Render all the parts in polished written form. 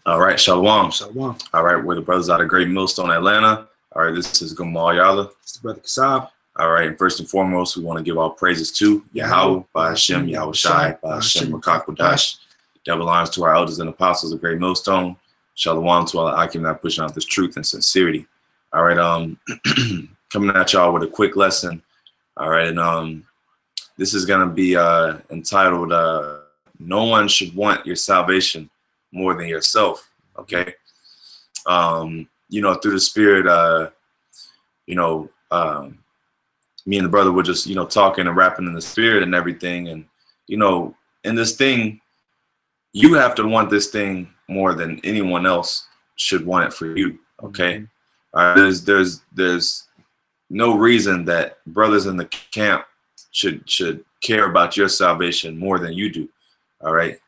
All right, Shalom. Shalom. All right, we're the brothers out of Great Millstone, Atlanta. All right, this is YAHAWAH. It's the brother Kasab. All right, and first and foremost, we want to give all praises to YAHAWAH, BAHASHAM, YAHAWASHI, BAHASHAM, Makakwadash. Double honors to our elders and apostles of Great Millstone. Shalom to all the Akim that pushing out this truth and sincerity. All right, coming at y'all with a quick lesson. All right, and this is gonna be entitled "No One Should Want Your Salvation More Than Yourself." Okay, you know, through the spirit, me and the brother were just, talking and rapping in the spirit and everything, and in this thing, you have to want this thing more than anyone else should want it for you. Okay. There's no reason that brothers in the camp should care about your salvation more than you do. All right.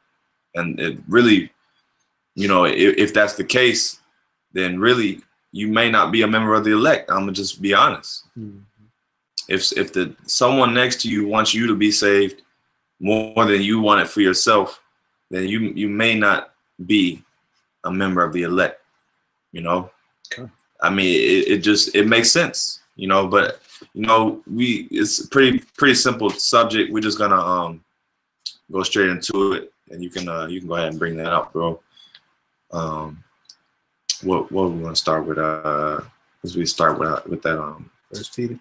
And it really, if that's the case, then really you may not be a member of the elect. I'm gonna just be honest. Mm-hmm. If someone next to you wants you to be saved more than you want it for yourself, then you may not be a member of the elect. Okay. I mean, it makes sense, but it's a pretty simple subject. We're just gonna go straight into it, and you can go ahead and bring that up, bro. What we want to start with? As we start with that First Peter.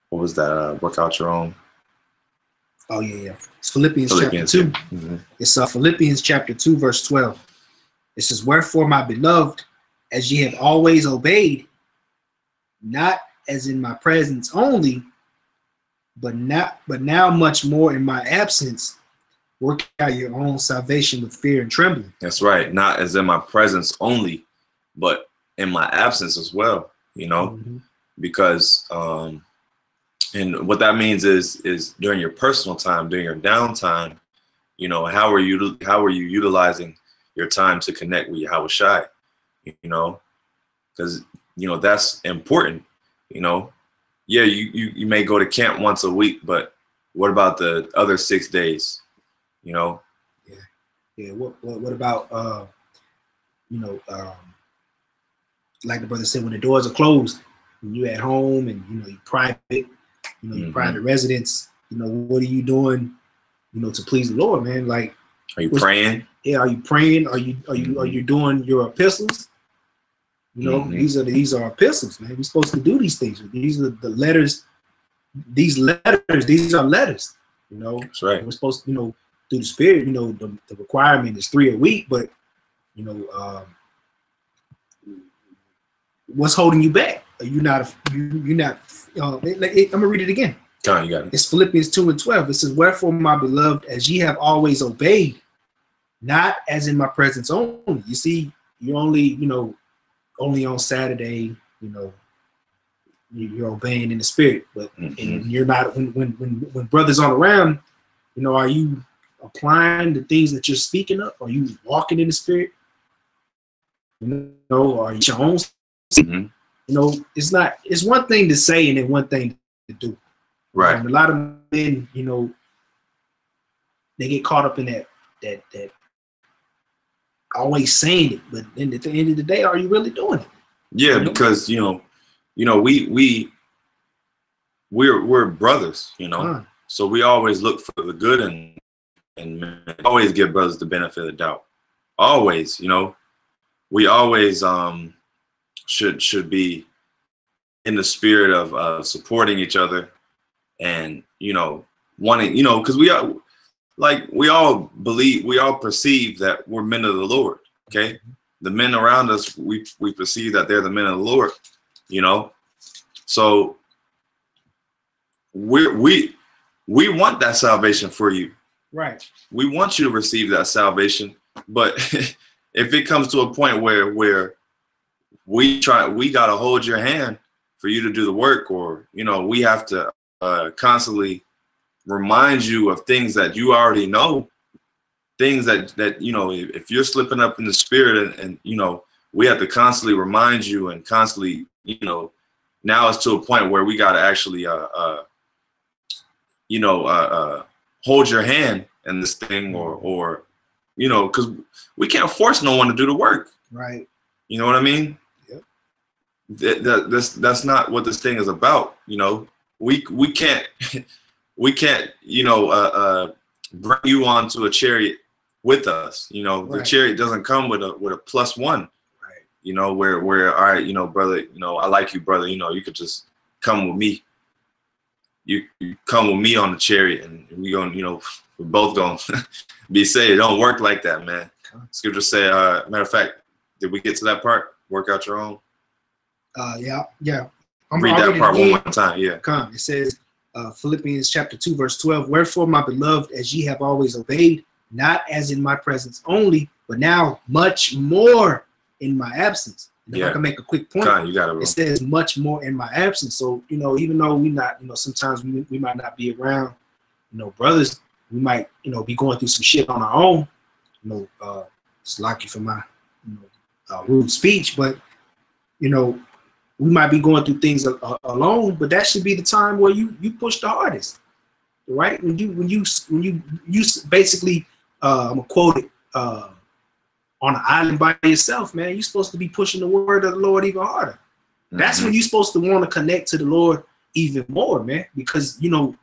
What was that? Work out your own. Oh yeah. It's Philippians chapter 2. Mm-hmm. It's Philippians chapter 2, verse 12. It says, "Wherefore, my beloved, as ye have always obeyed, not as in my presence only, but now much more in my absence, work out your own salvation with fear and trembling." That's right. Not as in my presence only, but in my absence as well. Mm-hmm. Because and what that means is during your personal time, during your downtime, how are you utilizing your time to connect with YAHAWASHI? Because that's important. Yeah, you may go to camp once a week, but what about the other 6 days? Yeah. What about like the brother said, when the doors are closed, when you're at home and you're private, your private residence, what are you doing, to please the Lord, man? Like, are you praying? Yeah, are you praying? Are you doing your epistles? These are epistles, man. We're supposed to do these things. These are the letters. These are letters. That's right. We're supposed to, through the spirit. The requirement is 3 a week, but what's holding you back? You're not. I'm gonna read it again. Come on, you got it. It's Philippians 2 and 12. It says, "Wherefore, my beloved, as ye have always obeyed, not as in my presence only." You see, you only on Saturday, you're obeying in the spirit, but and you're not when brothers aren't around. Are you applying the things that you're speaking of? Are you walking in the spirit? Are you your own? It's one thing to say and then one thing to do. Right. A lot of men, they get caught up in that always saying it, but then at the end of the day, are you really doing it? Yeah, because we're brothers, so we always look for the good and always give brothers the benefit of the doubt. Always, we always should be in the spirit of supporting each other and wanting, because we all perceive that we're men of the Lord. Okay, the men around us, we perceive that they're the men of the Lord. So we want that salvation for you. Right. We want you to receive that salvation, but if it comes to a point where we gotta hold your hand for you to do the work, or we have to constantly remind you of things that you already know, things that if you're slipping up in the spirit and we have to constantly remind you and constantly now it's to a point where we got to actually hold your hand in this thing, or you know, because we can't force no one to do the work. Right. You know what I mean? Yep. That's not what this thing is about. You know, we can't you know bring you onto a chariot with us. You know, the chariot doesn't come with a +1. Right. You know, where all right, you know, brother, you know, I like you, brother. You know, you could just come with me. You come with me on the chariot, and we gonna, you know, we're both gonna be saved. It don't work like that, man. Scripture say, matter of fact, did we get to that part? Work out your own. Yeah. Read that part one more time. Yeah. Come. It says, Philippians chapter 2, verse 12. Wherefore, my beloved, as ye have always obeyed, not as in my presence only, but now much more in my absence. And if I can make a quick point, you got it, bro. It says much more in my absence. So, you know, even though we not, you know, sometimes we might not be around, you know, brothers, we might, you know, be going through some shit on our own. You know, it's lucky for my, you know, rude speech, but, you know, we might be going through things alone, but that should be the time where you push the hardest, right? When you basically, I'm gonna quote it, on an island by yourself, man, you're supposed to be pushing the word of the Lord even harder. That's when you're supposed to want to connect to the Lord even more, man, because, you know,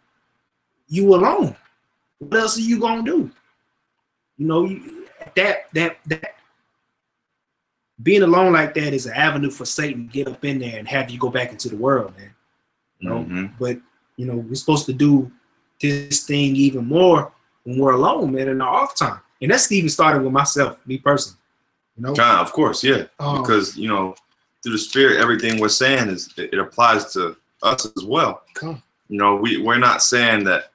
you alone. What else are you gonna do? You know, that being alone like that is an avenue for Satan to get up in there and have you go back into the world, man. You know, but, you know, we're supposed to do this thing even more when we're alone, man, in our off time. And that's even starting with myself, me personally. You know, of course, yeah, because, you know, through the Spirit, everything we're saying is it applies to us as well. You know, we're not saying that,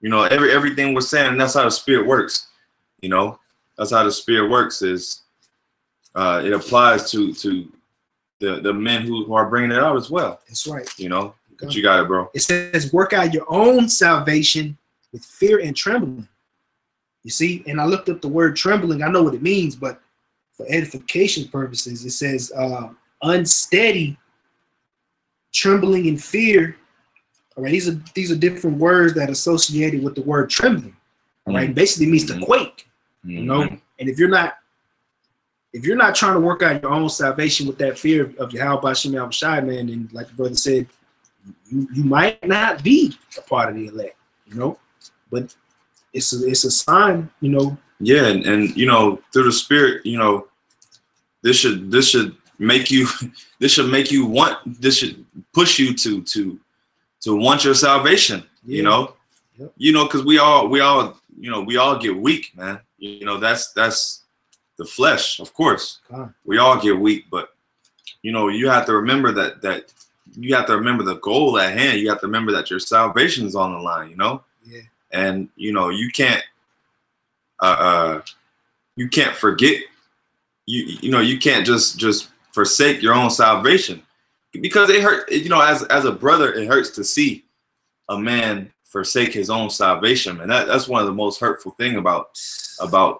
you know, everything we're saying, and that's how the Spirit works. You know, that's how the Spirit works. Is it applies to the men who are bringing it out as well. That's right. You know, but you got it, bro. It says, work out your own salvation with fear and trembling. You see, and I looked up the word trembling. I know what it means, but for edification purposes, it says unsteady, trembling, and fear. All right, these are different words that are associated with the word trembling. All right, basically means to quake. You know, and if you're not trying to work out your own salvation with that fear of YAHAWASHI, man, and like the brother said, you might not be a part of the elect. You know, but it's a sign, you know. Yeah, and you know, through the Spirit, you know, this should make you this should push you to want your salvation. You know, you know, because we all you know, we all get weak, man. You know, that's the flesh, of course. We all get weak, but you know, you have to remember that you have to remember the goal at hand. You have to remember that your salvation is on the line. You know. Yeah. And you know, you can't forget, you know, you can't just forsake your own salvation, because it hurt. You know, as a brother, it hurts to see a man forsake his own salvation, and that's one of the most hurtful thing about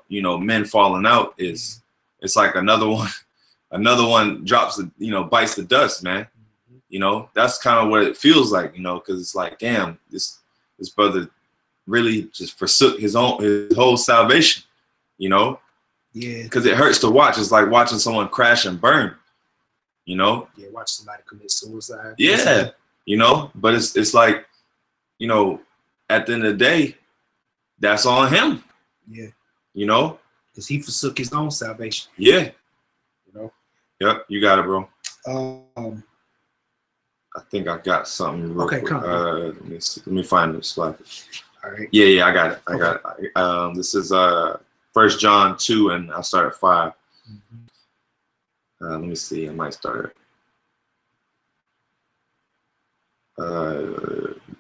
you know, men falling out is it's like another one drops, you know, bites the dust, man. You know, that's kind of what it feels like, you know, because it's like, damn, this brother really just forsook his whole salvation, you know. Yeah, because it hurts to watch. It's like watching someone crash and burn, you know. Yeah, watch somebody commit suicide. Yeah, you know, but it's like, you know, at the end of the day, that's on him. Yeah, you know, because he forsook his own salvation. Yeah, you know. Yep, you got it, bro. I think I got something real quick. Come on. Let me find the slide. All right. Yeah, I got it. I got it. This is 1 John 2, and I'll start at 5. Let me see. I might start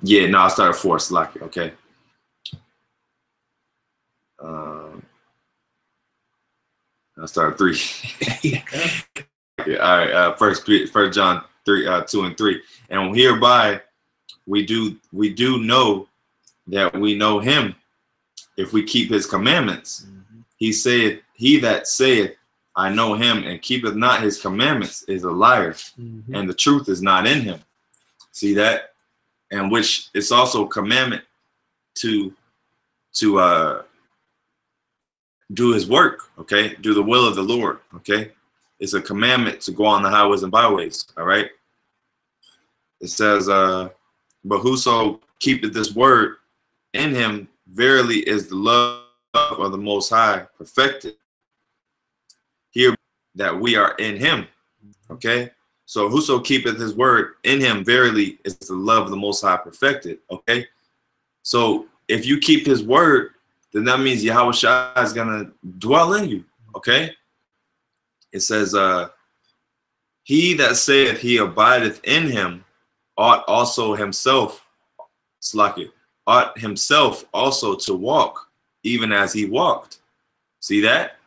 yeah, no, I'll start at 4. Slack. Okay. I'll start at 3. Yeah, all right. 1 John 3, 2 and 3. And hereby we do know that we know him if we keep his commandments. He saith, he that saith, I know him, and keepeth not his commandments is a liar, and the truth is not in him. See that? And which it's also a commandment to do his work, okay? Do the will of the Lord, okay? It's a commandment to go on the highways and byways, all right? It says, but whoso keepeth this word in him, verily is the love of the Most High perfected. Here that we are in him, okay? So whoso keepeth his word in him, verily is the love of the Most High perfected, okay? So if you keep his word, then that means Yahawashi is going to dwell in you, okay? It says, he that saith he abideth in him ought also himself, ought himself also to walk, even as he walked. See that?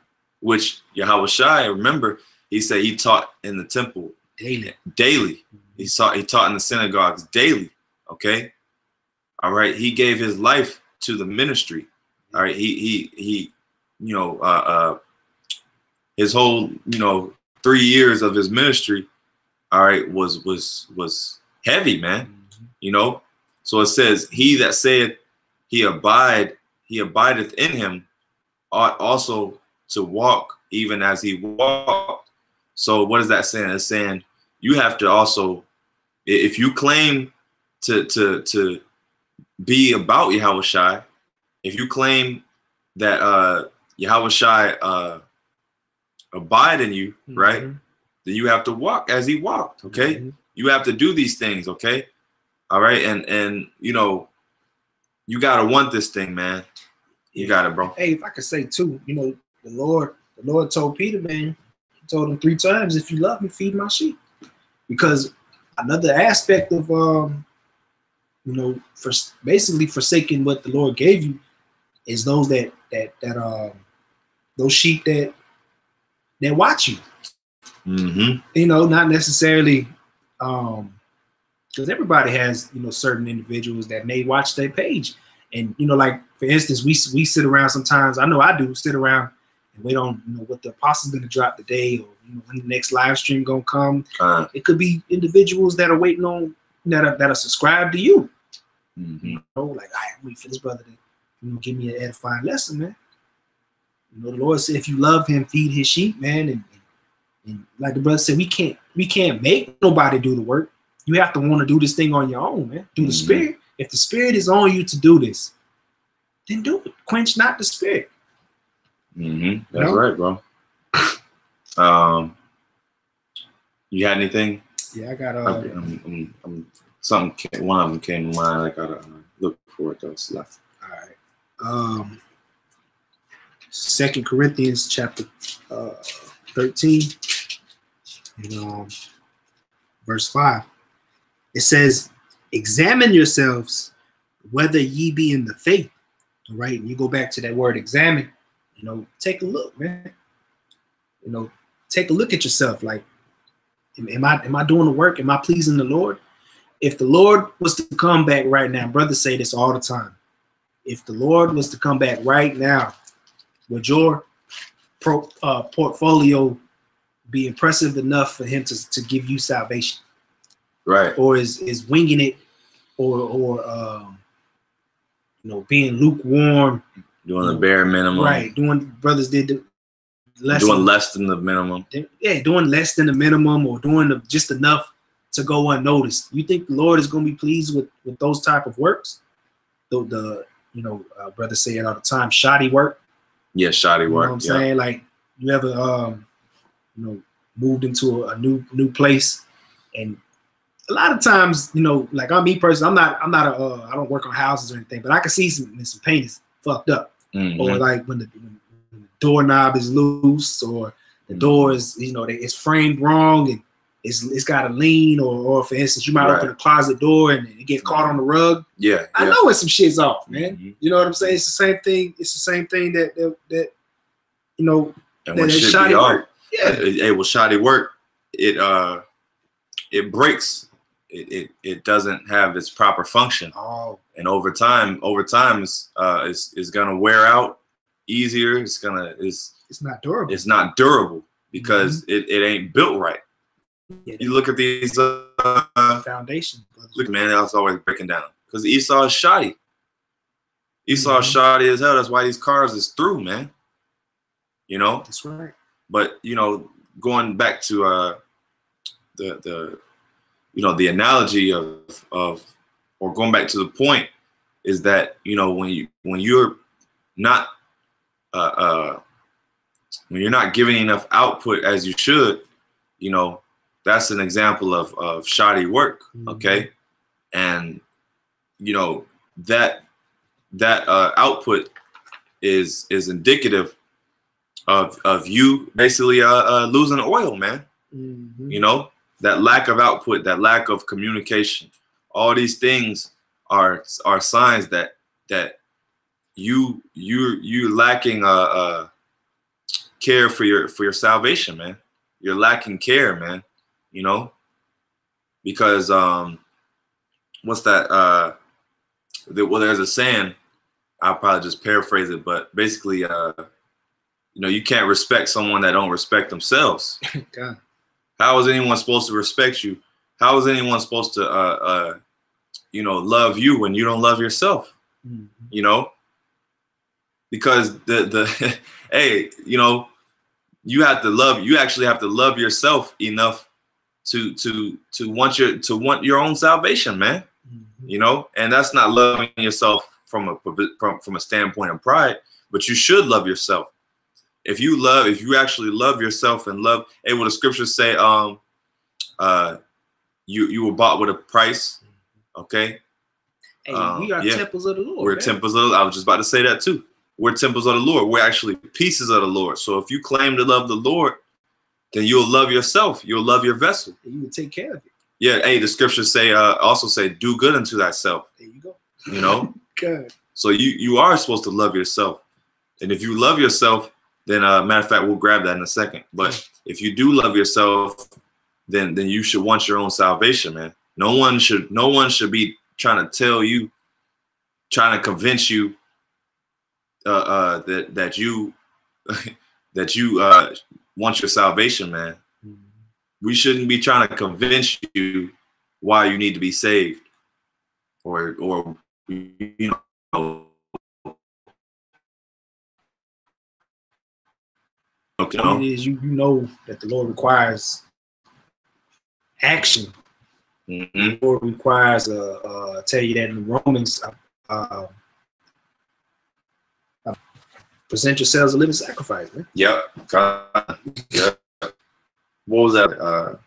Which Yahawashi, remember, he said he taught in the temple daily. He taught in the synagogues daily, okay? All right, he gave his life to the ministry. All right, he you know, his whole, you know, 3 years of his ministry, all right, was heavy, man. You know, so it says, he that saith he abideth in him ought also to walk even as he walked. So what is that saying? It's saying you have to also, if you claim to be about Yahawashi, if you claim that Yahawashi abide in you, right? Then you have to walk as he walked, okay? You have to do these things, okay? All right, and you know, you gotta want this thing, man. You got it, bro. Hey, if I could say too, you know, the Lord told Peter, man, he told him 3 times, if you love me, feed my sheep. Because another aspect of you know, for basically forsaking what the Lord gave you is those those sheep that watch you. You know, not necessarily because everybody has, you know, certain individuals that may watch their page. And, you know, like, for instance, we sit around sometimes, I know I do, sit around and wait on, you know, what the apostle's going to drop today, or, you know, when the next live stream going to come. It could be individuals that are waiting on, that are subscribed to you. You know, like, I'm waiting for this brother to, you know, give me an edifying lesson, man. You know, the Lord said, if you love him, feed his sheep, man. And like the brother said, we can't make nobody do the work. You have to want to do this thing on your own, man. Do the Spirit. If the Spirit is on you to do this, then do it. Quench not the Spirit. That's right, bro. You got anything? Yeah, I got something. One of them came to mind. I gotta look for it though. All right. 2 Corinthians chapter 13, and verse 5. It says, examine yourselves whether ye be in the faith. All right. And you go back to that word examine, you know, take a look, man. You know, take a look at yourself. Like, am I doing the work? Am I pleasing the Lord? If the Lord was to come back right now, brothers say this all the time. If the Lord was to come back right now, would your portfolio be impressive enough for him to give you salvation? Right. Or is winging it, or you know, being lukewarm, doing the bare minimum, right? Doing, brothers did doing less than the minimum. Yeah, doing less than the minimum, or doing just enough to go unnoticed. You think the Lord is going to be pleased with those type of works? The you know, brothers say it all the time, shoddy work. Yeah, shoddy work. You know what I'm saying? Like, you ever you know, moved into a new place, and a lot of times, you know, like, I'm me personally, I don't work on houses or anything, but I can see some paint is fucked up, or like when the doorknob is loose, or the door is, you know, it's framed wrong and it's got a lean, or for instance, you might open a closet door and it get caught on the rug. Yeah, I know when some shit's off, man. You know what I'm saying? It's the same thing. It's the same thing that you know, and when shit shoddy work. Yeah, hey, well, shoddy work, it breaks. It doesn't have its proper function. And over time, it's gonna wear out easier. It's not durable. It's not durable because it ain't built right. Yeah, you look at these foundation. Look, man, that's always breaking down because Esau is shoddy. Esau is shoddy as hell. That's why these cars is through, man. You know. That's right. But you know, going back to the you know, the analogy of or going back to the point is that, you know, when you're not when you're not giving enough output as you should, you know, that's an example of shoddy work. Okay. And you know, that output is indicative of you basically losing oil, man. You know, that lack of output, that lack of communication, all these things are signs that you're lacking care for your salvation, man. You're lacking care, man. You know, because what's that? Well, there's a saying. I'll probably just paraphrase it, but basically, you know, you can't respect someone that don't respect themselves. God. How is anyone supposed to respect you? How is anyone supposed to, you know, love you when you don't love yourself? You know, because the hey, you know, you actually have to love yourself enough to want your own salvation, man. You know, and that's not loving yourself from a standpoint of pride, but you should love yourself. If you actually love yourself and love, hey, what the scriptures say, you were bought with a price. Okay. Hey, we are temples of the Lord. We're temples of. I was just about to say that too. We're temples of the Lord. We're actually pieces of the Lord. So if you claim to love the Lord, then you'll love yourself. You'll love your vessel. You will take care of it. Yeah. Hey, the scriptures say also say, do good unto thyself. There you go. You know. Good. So you are supposed to love yourself, and if you love yourself, then matter of fact, we'll grab that in a second. But if you do love yourself, then you should want your own salvation, man. No one should be trying to tell you, trying to convince you that you that you want your salvation, man. We shouldn't be trying to convince you why you need to be saved, or you know. What it is, you know that the Lord requires action. The Lord requires tell you that in Romans, present yourselves a living sacrifice, man. Yep. Yep. What was that?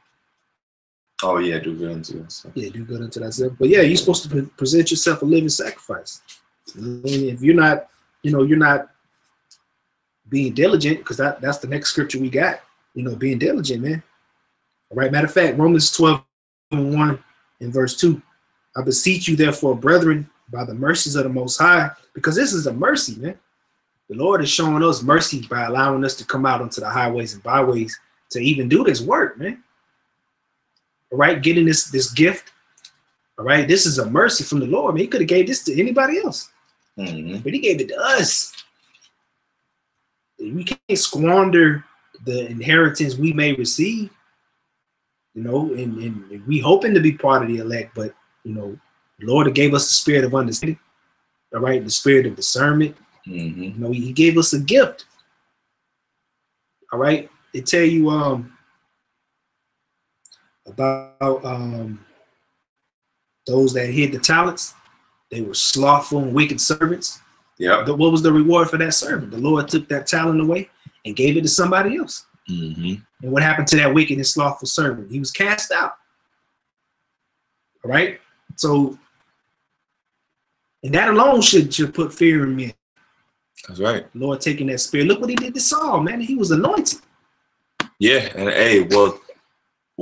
Oh yeah, do good unto yourself. Yeah, do good unto thyself. But yeah, you're supposed to present yourself a living sacrifice. If you're not, you know, you're not being diligent, because that's the next scripture we got. You know, being diligent, man. All right. Matter of fact, Romans 12:1 and verse 2. I beseech you, therefore, brethren, by the mercies of the Most High, because this is a mercy, man. The Lord is showing us mercy by allowing us to come out onto the highways and byways to even do this work, man. All right, getting this gift. All right, this is a mercy from the Lord, man. He could have gave this to anybody else, but He gave it to us. We can't squander the inheritance we may receive, you know, and we hoping to be part of the elect, but you know, the Lord gave us the spirit of understanding, all right, the spirit of discernment. You know, He gave us a gift. All right, they tell you about those that hid the talents. They were slothful and wicked servants. Yeah. What was the reward for that servant? The Lord took that talent away and gave it to somebody else. And what happened to that wicked and slothful servant? He was cast out. All right. So, and that alone should put fear in me. That's right. Lord taking that spirit. Look what He did to Saul, man. He was anointed. Yeah. And hey, well,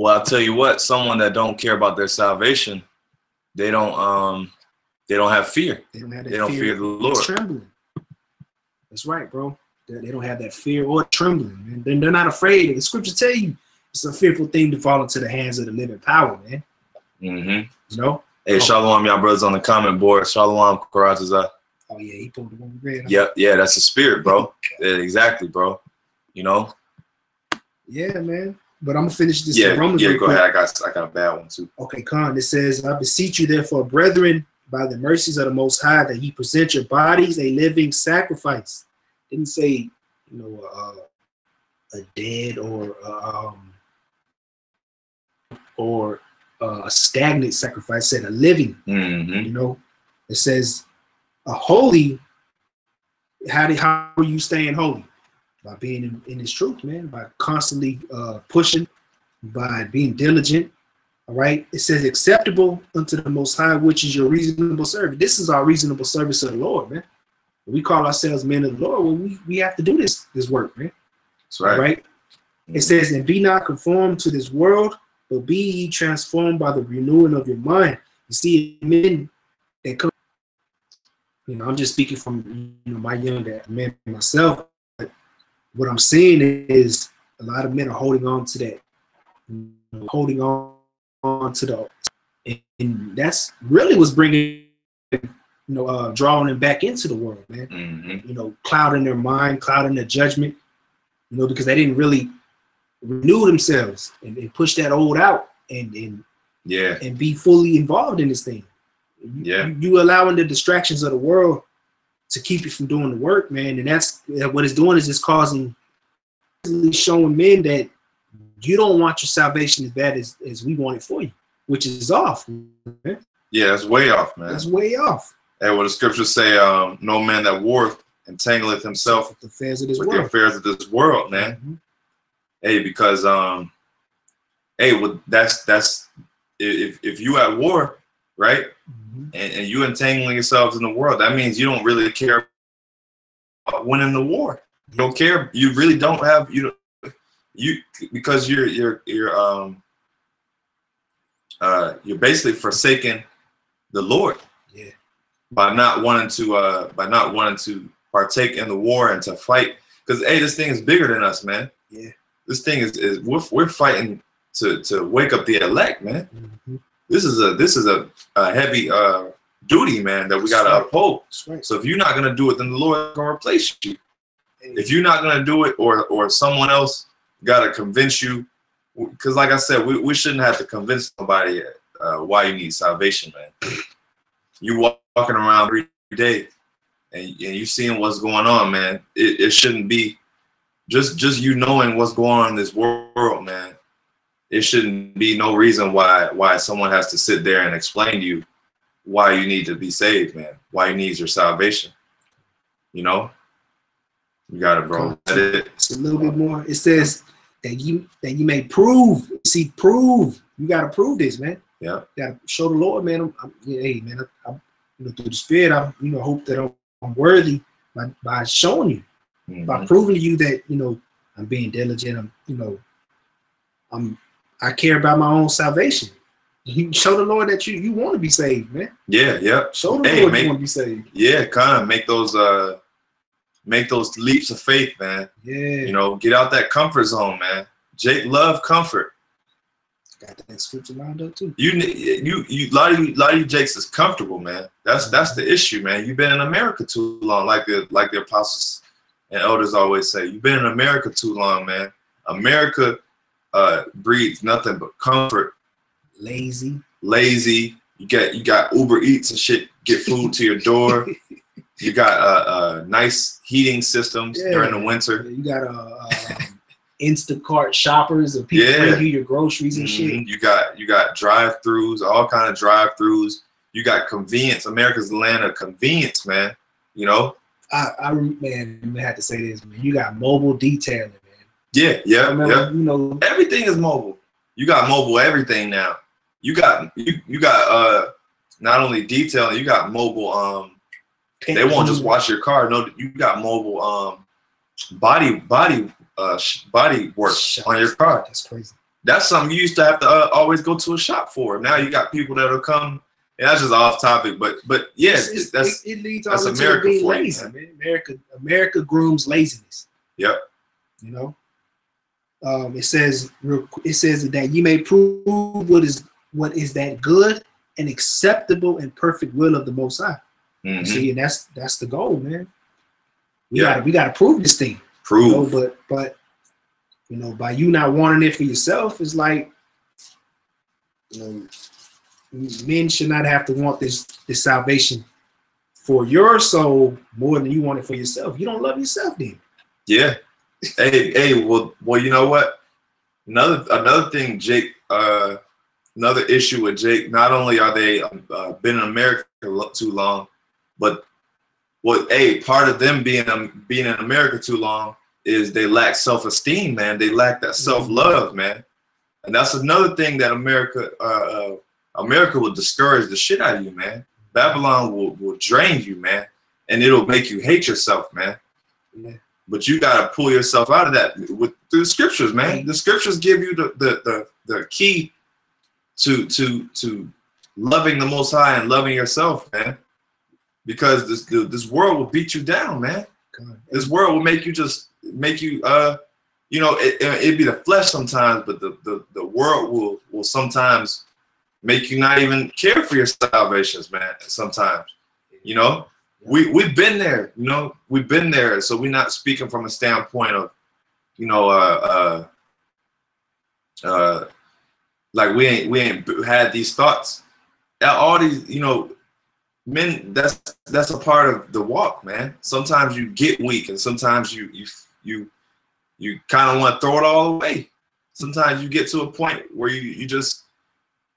I'll tell you what, someone that don't care about their salvation, they don't have fear. They don't fear the Lord. Trembling. That's right, bro. They don't have that fear or trembling, man. They're not afraid. The scriptures tell you it's a fearful thing to fall into the hands of the living power, man. You know? Hey, shalom, y'all brothers on the comment board. Shalom, Karatazah. Oh yeah, he pulled the one red. Yep, yeah, that's the spirit, bro. Yeah, exactly, bro. You know? Yeah, man. But I'm gonna finish this. Yeah, Romans go ahead. I got a bad one too. Okay, Khan. It says, I beseech you, therefore, brethren, by the mercies of the Most High, that He present your bodies a living sacrifice. Didn't say, you know, a dead or a stagnant sacrifice. It said a living. You know, it says a holy. How are you staying holy? By being in His truth, man. By constantly pushing, by being diligent. All right. It says acceptable unto the Most High, which is your reasonable service. This is our reasonable service of the Lord, man. We call ourselves men of the Lord. Well, we have to do this work, man. That's right. Right. It says, and be not conformed to this world, but be ye transformed by the renewing of your mind. You see, men that come, you know, I'm just speaking from, you know, my young man myself. But what I'm seeing is a lot of men are holding on to that, you know, holding on to the, and that's really what's bringing, you know, drawing them back into the world, man. You know, clouding their mind, clouding their judgment, you know, because they didn't really renew themselves and push that old out and be fully involved in this thing. You allowing the distractions of the world to keep you from doing the work, man, and that's what it's doing. Is it's causing, showing men that you don't want your salvation as bad as we want it for you, which is off, man. Yeah, that's way off, man. That's way off. And what the scriptures say, no man that warreth entangleth himself with the affairs of this world. The affairs of this world, man. Hey, because hey, well, that's if you at war, right, and you entangling yourselves in the world, that means you don't really care about winning the war. You don't care. You really don't have because you're basically forsaking the Lord. Yeah. By not wanting to partake in the war and to fight, because hey, this thing is bigger than us, man. Yeah. This thing is we're fighting to wake up the elect, man. This is a heavy duty, man, that we gotta uphold. Right. So if you're not gonna do it, then the Lord is gonna replace you. If you're not gonna do it, or someone else gotta convince you, because like I said, we shouldn't have to convince somebody why you need salvation, man. You walking around every day and you seeing what's going on, man. It shouldn't be just you knowing what's going on in this world, man. It shouldn't be no reason why someone has to sit there and explain to you why you need to be saved, man. Why you need your salvation. You know? You got it, bro. It's a little bit more. It says that you may prove. See, prove. You gotta prove this, man. Yeah. You gotta show the Lord, man. Hey, man, I through the Spirit, I hope that I'm worthy by showing you. By proving to you that, I'm being diligent. I care about my own salvation. You show the Lord that you want to be saved, man. Yeah, yeah. Show the Lord you want to be saved. Yeah, kind of make those leaps of faith, man. Yeah. Get out that comfort zone, man. Jake love comfort. Got that scripture lined up too. A lot of you Jakes is comfortable, man. That's the issue, man. You've been in America too long, like the apostles and elders always say. You've been in America too long, man. America breeds nothing but comfort. Lazy. You got Uber Eats and shit. Get food to your door. You got nice heating systems during the winter. You got Instacart shoppers and people bring you your groceries and shit. You got drive-throughs, all kind of drive-throughs. You got convenience. America's the land of convenience, man. I had to say this, man. You got mobile detailing, man. Yeah. Everything is mobile. You got mobile everything now. You got not only detailing, you got mobile. They won't just wash your car. No, you got mobile body work on your car. That's crazy. That's something you used to have to always go to a shop for. Now you got people that'll come. And that's just off topic, but yeah, it leads all into being lazy, man. America grooms laziness. Yep. It says that you may prove what is that good and acceptable and perfect will of the Most High. See, and that's the goal, man. We gotta prove this thing. But by you not wanting it for yourself, it's like, men should not have to want this salvation for your soul more than you want it for yourself. You don't love yourself, then. Yeah. Hey, well, you know what? Another thing, Jake. Another issue with Jake. Not only are they been in America too long, but part of them being in America too long is they lack self-esteem, man. They lack that self-love, man. And that's another thing that America will discourage the shit out of you, man. Babylon will drain you, man, and it'll make you hate yourself, man. Yeah. But you gotta pull yourself out of that through the scriptures, man. The scriptures give you the key to loving the Most High and loving yourself, man. Because this world will beat you down, man. This world will make you you know, it'd be the flesh sometimes, but the world will sometimes make you not even care for your salvations, man. Sometimes, you know, we've been there, you know, we've been there. So we're not speaking from a standpoint of, you know, like we ain't had these thoughts. All these, you know, men, that's a part of the walk, man. Sometimes you get weak, and sometimes you kind of want to throw it all away. Sometimes you get to a point where you just,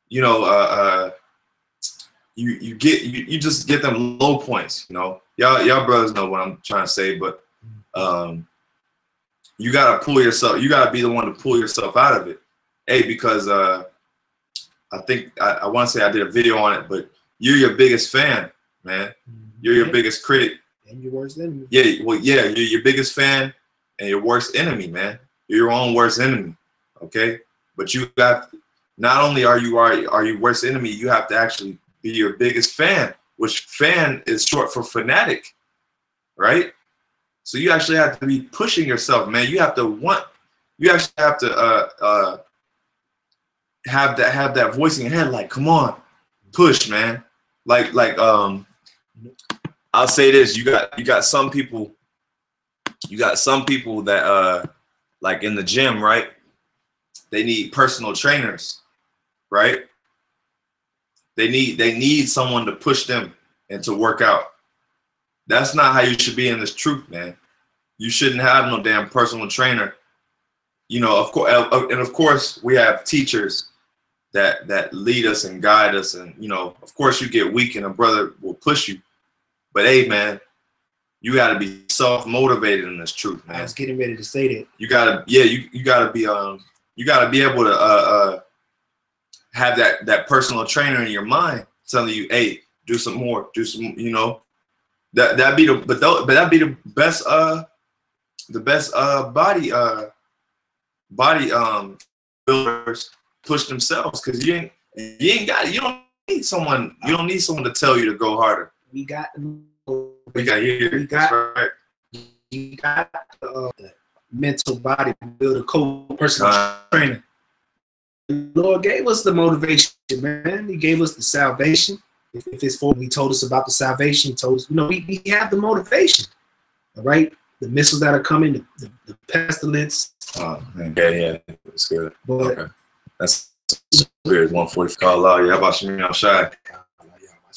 you know, you just get them low points, you know. Y'all brothers know what I'm trying to say, but you gotta pull yourself. You gotta be the one to pull yourself out of it. Hey, because I think I want to say I did a video on it, but you're your biggest fan, man. You're your biggest critic. And your worst enemy. Yeah, well, yeah, you're your biggest fan and your worst enemy, man. You're your own worst enemy, okay? But you got, not only are you worst enemy, you have to actually be your biggest fan, which fan is short for fanatic, right? So you actually have to be pushing yourself, man. You have to you actually have to have that voice in your head, like, come on, push, man. Like I'll say this, you got some people that like in the gym, right? They need personal trainers, right? They need someone to push them and to work out. That's not how you should be in this truth, man. You shouldn't have no damn personal trainer. You know, of course, and of course we have teachers that lead us and guide us, and you know, of course you get weak and a brother will push you. But hey, man, you got to be self-motivated in this truth, man. I was getting ready to say that. You gotta, yeah, you gotta be able to have that personal trainer in your mind telling you, hey, do some more, do some, you know, that'd be the best body builders push themselves, because you don't need someone to tell you to go harder. You got right. You got the mental body builder, personal trainer. The Lord gave us the motivation, man. He gave us the salvation. If it's for, he told us about the salvation. He told us, you know, we have the motivation. All right, the missiles that are coming, the pestilence. Oh man, yeah, it's good. But okay. That's weird. 140 call out. YAHAWASHI.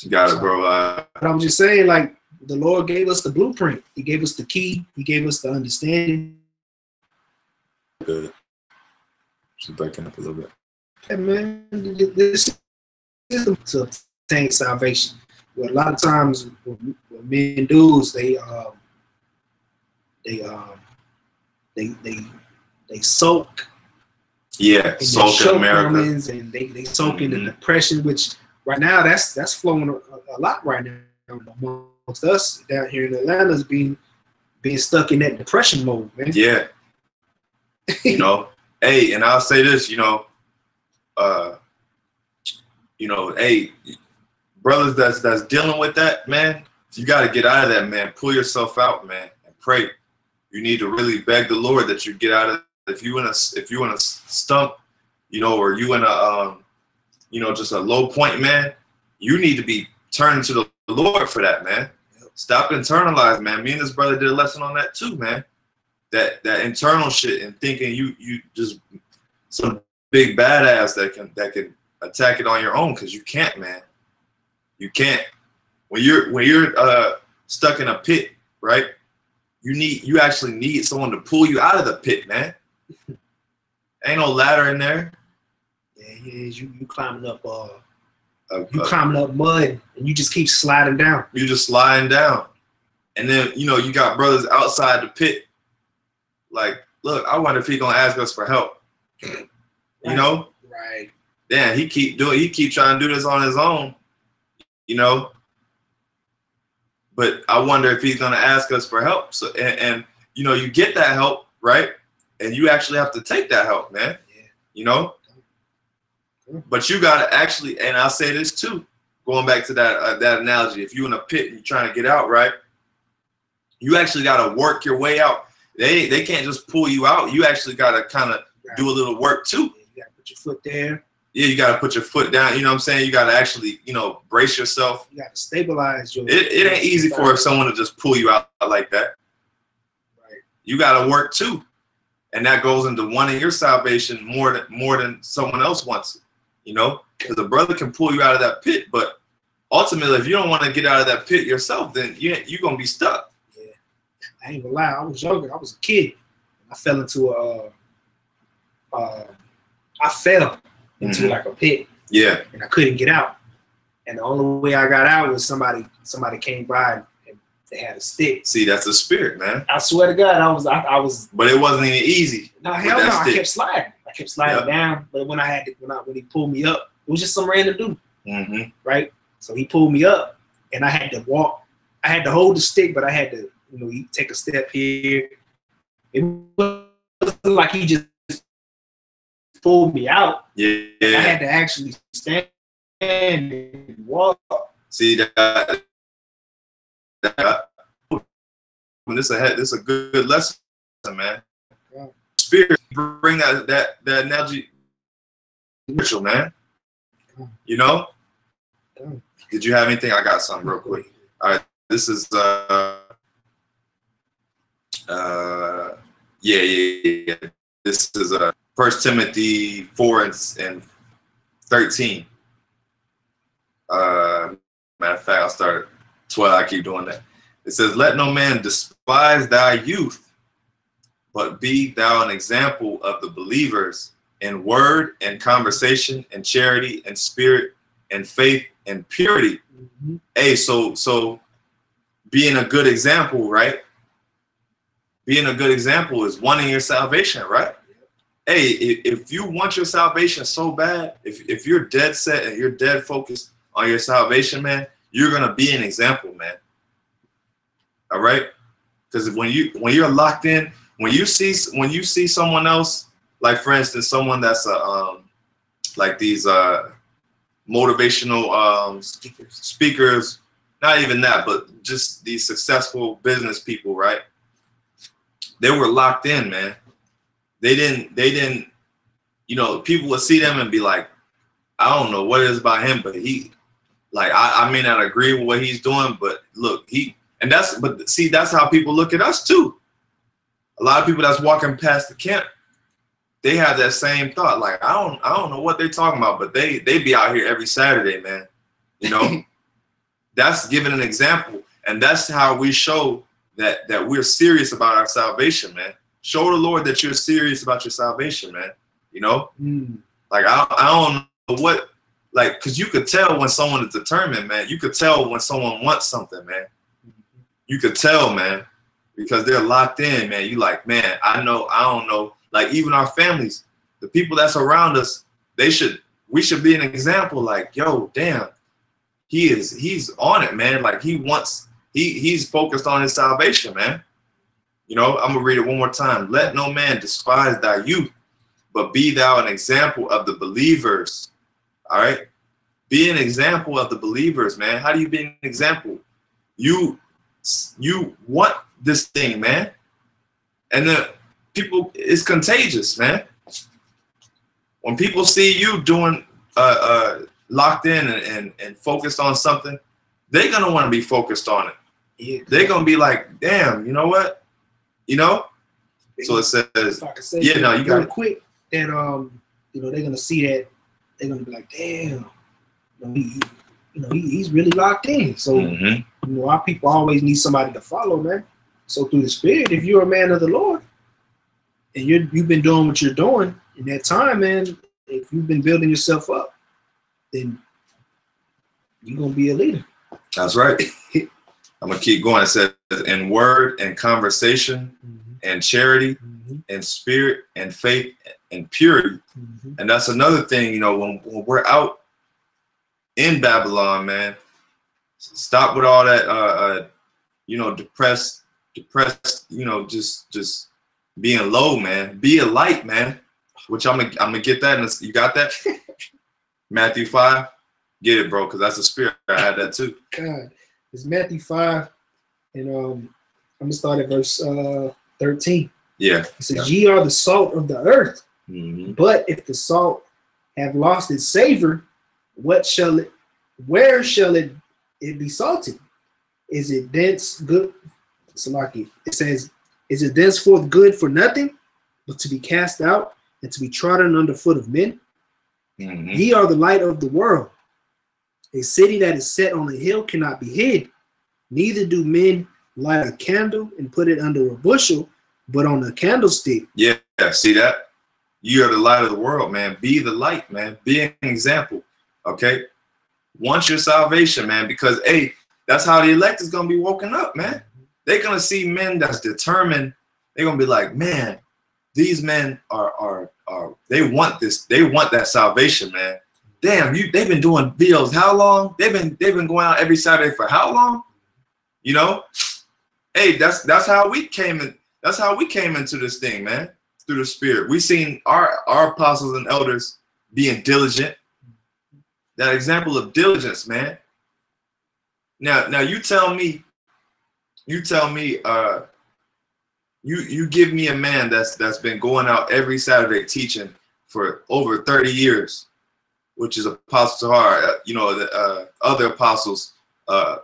You got it, bro. But I'm just saying, like, the Lord gave us the blueprint. He gave us the key. He gave us the understanding. Good. She's breaking up a little bit. Yeah, man, this is to obtain salvation. Well, a lot of times, what men do is they soak. Yeah, soak in America. And they soak in the depression, which right now that's flowing a lot right now amongst us down here in Atlanta, is being stuck in that depression mode, man. Yeah. You know, hey, and I'll say this, you know, hey, brothers that's dealing with that, man, you got to get out of that, man. Pull yourself out, man, and pray. You need to really beg the Lord that you get out of. If you in a stump, you know, or you in a you know, just a low point, man, you need to be turning to the Lord for that, man. Stop internalizing, man. Me and this brother did a lesson on that too, man. That internal shit and thinking you just some big badass that can attack it on your own, because you can't, man. You can't. When you're stuck in a pit, right? you actually need someone to pull you out of the pit, man. Ain't no ladder in there. Yeah, you climbing up you climbing up mud and you just keep sliding down. You just sliding down. And then, you know, you got brothers outside the pit. Like, look, I wonder if he gonna ask us for help. Right. You know? Right. Damn, he keep trying to do this on his own, you know. But I wonder if he's gonna ask us for help. So and you know, you get that help, right? And you actually have to take that help, man. Yeah. You know? But you gotta actually, and I'll say this too, going back to that that analogy, if you're in a pit and you're trying to get out, right? You actually gotta work your way out. They can't just pull you out. You actually gotta kind of do a little work too. Yeah, you gotta put your foot there. Yeah, you gotta put your foot down. You know what I'm saying? You gotta actually, you know, brace yourself. You gotta stabilize your. It ain't easy for someone to just pull you out like that. Right. You gotta work too, and that goes into wanting your salvation more than someone else wants it. You know, because a brother can pull you out of that pit, but ultimately, if you don't want to get out of that pit yourself, then you're gonna be stuck. Yeah, I ain't gonna lie. I was younger. I was a kid. I fell into like a pit. Yeah. And I couldn't get out. And the only way I got out was somebody came by and they had a stick. See, that's the spirit, man. I swear to God, I was. But it wasn't even easy. No, hell no. I kept sliding. Down. But when he pulled me up, it was just some random dude. Mm-hmm. Right. So he pulled me up, and I had to walk. I had to hold the stick, but I had to, you know, take a step here. It wasn't like he just pulled me out. Yeah. I had to actually stand and walk. See that this is a good lesson, man. Yeah. Spirit, bring that analogy, spiritual, man. You know. Did you have anything? I got something real quick. All right, this is yeah. This is 1 Timothy 4 and 13. Matter of fact, I'll start at 12. I keep doing that. It says, "Let no man despise thy youth, but be thou an example of the believers in word and conversation and charity and spirit and faith and purity." Mm-hmm. Hey, so being a good example, right? Being a good example is wanting your salvation, right? Hey, if you want your salvation so bad, if you're dead set and you're dead focused on your salvation, man, you're gonna be an example, man. All right? Because when you're locked in, when you see someone else, like for instance, someone that's like these motivational speakers, not even that, but just these successful business people, right? They were locked in, man. They didn't, you know, people would see them and be like, I don't know what it is about him, but he, like, I may not agree with what he's doing, but look, but see, that's how people look at us too. A lot of people that's walking past the camp, they have that same thought. Like, I don't know what they're talking about, but they be out here every Saturday, man. You know, that's giving an example. And that's how we show that we're serious about our salvation, man. Show the Lord that you're serious about your salvation, man. You know, like, I don't know what, like, because you could tell when someone is determined, man. You could tell when someone wants something, man. You could tell, man, because they're locked in, man. You like, man, I don't know. Like, even our families, the people that's around us, we should be an example. Like, yo, damn, he's on it, man. Like, he's focused on his salvation, man. You know, I'm gonna read it one more time. "Let no man despise thy youth, but be thou an example of the believers." All right, be an example of the believers, man. How do you be an example? You want this thing, man, and then people, it's contagious, man. When people see you doing locked in and focused on something, they're gonna want to be focused on it. Yeah. They're gonna be like, damn, you know what? You know? So it says, yeah, no, you got it. Quick that you know, they're gonna see that, they're gonna be like, damn, he's really locked in. So you know, our people always need somebody to follow, man. So through the Spirit, if you're a man of the Lord, and you've been doing what you're doing in that time, man, if you've been building yourself up, then you're gonna be a leader. That's right. I'm gonna keep going. It says in word and conversation, and charity, and spirit and faith and purity. And that's another thing, you know, when we're out in Babylon, man, stop with all that you know, depressed, you know, just being low, man. Be a light, man. Which I'm gonna get that. You got that? Matthew 5. Get it, bro, because that's the spirit. I had that too. God, it's Matthew 5, and I'm gonna start at verse 13. Yeah. It says, "Ye are the salt of the earth, but if the salt have lost its savor, where shall it be salted? Is it thence good?" It says, "Is it thenceforth good for nothing, but to be cast out and to be trodden under foot of men? Ye are the light of the world. A city that is set on a hill cannot be hid. Neither do men light a candle and put it under a bushel, but on a candlestick." Yeah, see that? You are the light of the world, man. Be the light, man. Be an example, okay? Want your salvation, man, because, hey, that's how the elect is going to be woken up, man. They're going to see men that's determined. They're going to be like, man, these men are they want this. They want that salvation, man. Damn, they've been doing videos how long? They've been going out every Saturday for how long? You know? Hey, that's how we came in. That's how we came into this thing, man. Through the Spirit. We seen our apostles and elders being diligent. That example of diligence, man. Now you tell me, you give me a man that's been going out every Saturday teaching for over 30 years, which is Apostle Tahar, you know, the other apostles, high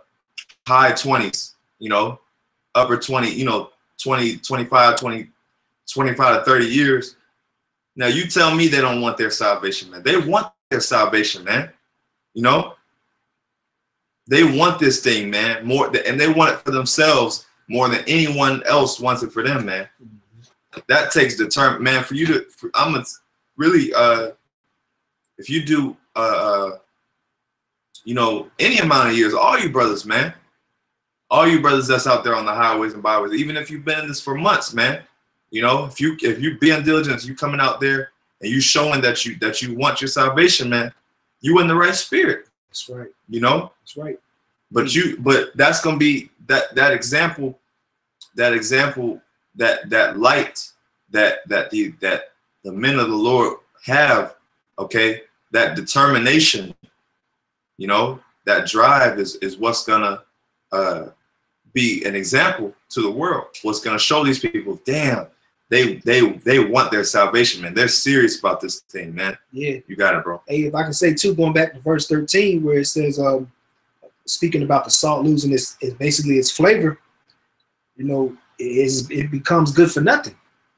20s, you know, upper 20, you know, 25 to 30 years. Now you tell me they don't want their salvation, man. They want their salvation, man. You know, they want this thing, man, more, and they want it for themselves more than anyone else wants it for them, man. That takes determination, man. For you to, I'm gonna really, if you do, you know, any amount of years, all you brothers, man, all you brothers that's out there on the highways and byways, even if you've been in this for months, man, you know, if you being diligent, you coming out there and you showing that you want your salvation, man, you in the right spirit. That's right. You know. That's right. But that's gonna be that example, that light that the men of the Lord have. Okay, that determination, you know, that drive is what's gonna be an example to the world. What's gonna show these people, damn, they want their salvation, man. They're serious about this thing, man. Yeah, you got it, bro. Hey, if I can say too, going back to verse 13, where it says, speaking about the salt losing its basically its flavor, you know, it becomes good for nothing.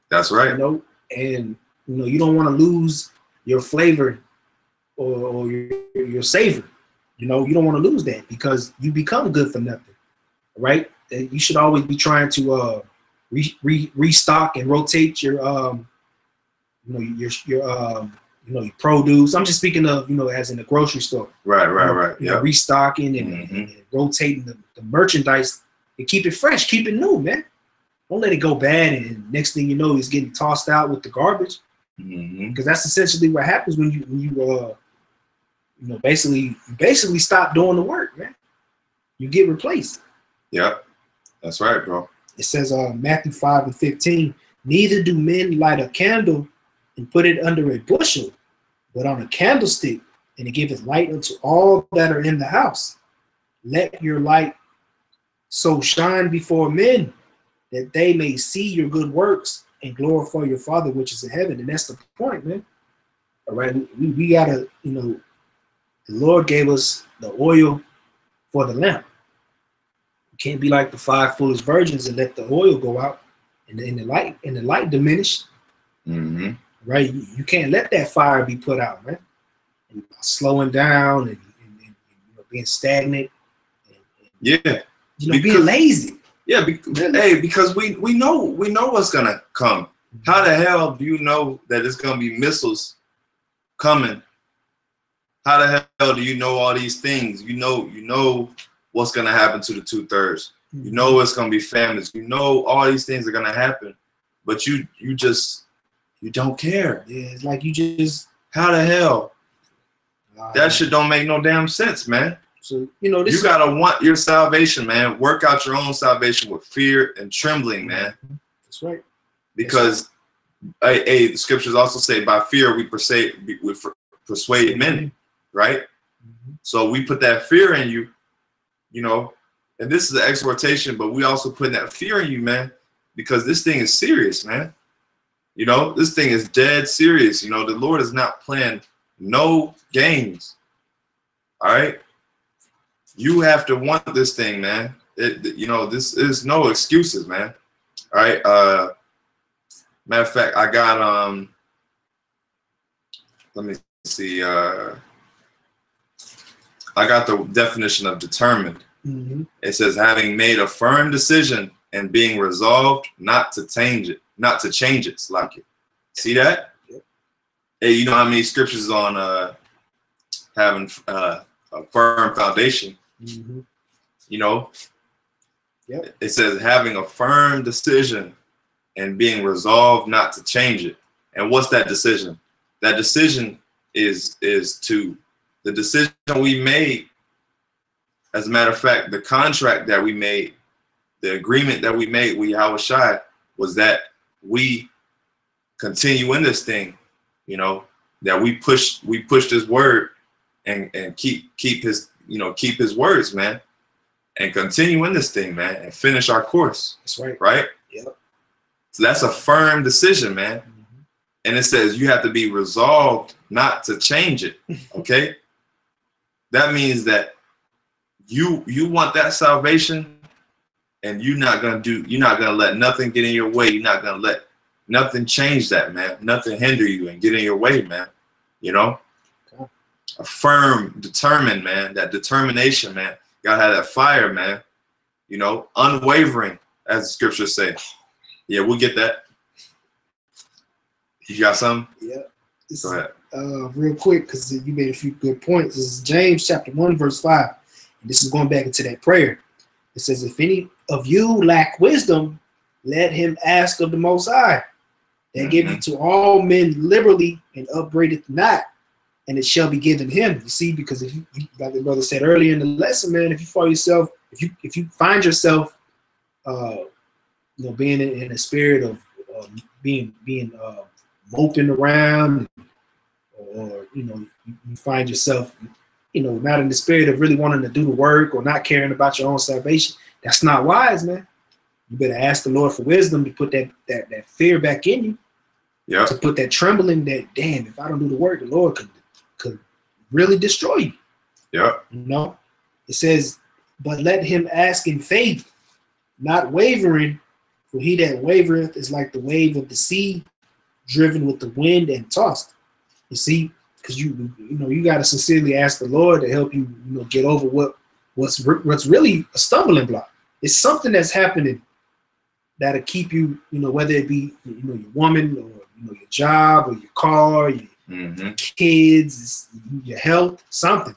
That's right. You know, and you know, you don't want to lose your flavor or your savor. You know, you don't want to lose that because you become good for nothing, right? You should always be trying to restock and rotate your you know, your produce. I'm just speaking of, you know, as in the grocery store. Right. You know, restocking and rotating the merchandise and keep it fresh, keep it new, man. Don't let it go bad and next thing you know, it's getting tossed out with the garbage. Because that's essentially what happens when you you know, basically stop doing the work, man. You get replaced. Yeah, that's right, bro. It says Matthew 5:15, neither do men light a candle and put it under a bushel, but on a candlestick, and it giveth light unto all that are in the house. Let your light so shine before men that they may see your good works and glorify your Father which is in heaven. And that's the point, man. All right, we gotta, you know, the Lord gave us the oil for the lamp. You can't be like the 5 foolish virgins and let the oil go out and the light diminish. Right? You can't let that fire be put out, man. And slowing down and you know, being stagnant. And, yeah. You know, being lazy. Yeah, hey, because we know what's gonna come. How the hell do you know that it's gonna be missiles coming? How the hell do you know all these things? You know what's gonna happen to the 2/3. You know it's gonna be famines. You know all these things are gonna happen, but you don't care. Yeah, it's like you just. How the hell? That shit don't make no damn sense, man. So this you gotta want your salvation, man. Work out your own salvation with fear and trembling, man. That's right. Because the scriptures also say, by fear we persuade many, right? So we put that fear in you, and this is an exhortation, but we also put that fear in you, man, because this thing is serious, man. This thing is dead serious. The Lord is not playing no games. All right. You have to want this thing, man. This is no excuses, man. All right. Matter of fact, I got let me see. I got the definition of determined. It says having made a firm decision and being resolved not to change it, Like it. See that? Yep. Hey, you know how many scriptures on having a firm foundation? Yep. It says having a firm decision and being resolved not to change it. And what's that decision? That decision is to the decision we made. As a matter of fact, the contract that we made, the agreement that we made with YAHAWASHI was that we continue in this thing, that we push his word and keep his words, man, and continue in this thing, man, and finish our course. That's right. Right? Yep. So that's a firm decision, man. And it says you have to be resolved not to change it. Okay? That means that you want that salvation, and you're not gonna let nothing get in your way. You're not gonna let nothing change that, man. Nothing hinder you and get in your way, man. A firm, determined, man. That determination, man. Gotta have that fire, man. Unwavering, as the scriptures say. Yeah, we'll get that. You got something? Yeah. Go ahead. Real quick, because you made a few good points. This is James chapter 1, verse 5. And this is going back into that prayer. It says, if any of you lack wisdom, let him ask of the Most High, that giveth to all men liberally and upbraideth not, and it shall be given him. You see, because if you, like the brother said earlier in the lesson, man, if you find yourself, if you find yourself, being in a spirit of being moping around, or you find yourself, not in the spirit of really wanting to do the work or not caring about your own salvation, that's not wise, man. You better ask the Lord for wisdom to put that fear back in you. Yeah. To put that trembling, that damn, if I don't do the work, the Lord could really destroy you. Yeah. It says, but let him ask in faith, not wavering, for he that wavereth is like the wave of the sea, driven with the wind and tossed. You see, because you got to sincerely ask the Lord to help you, get over what's really a stumbling block. It's something that's happening that'll keep you, whether it be your woman, or your job, or your car, your kids, your health, something.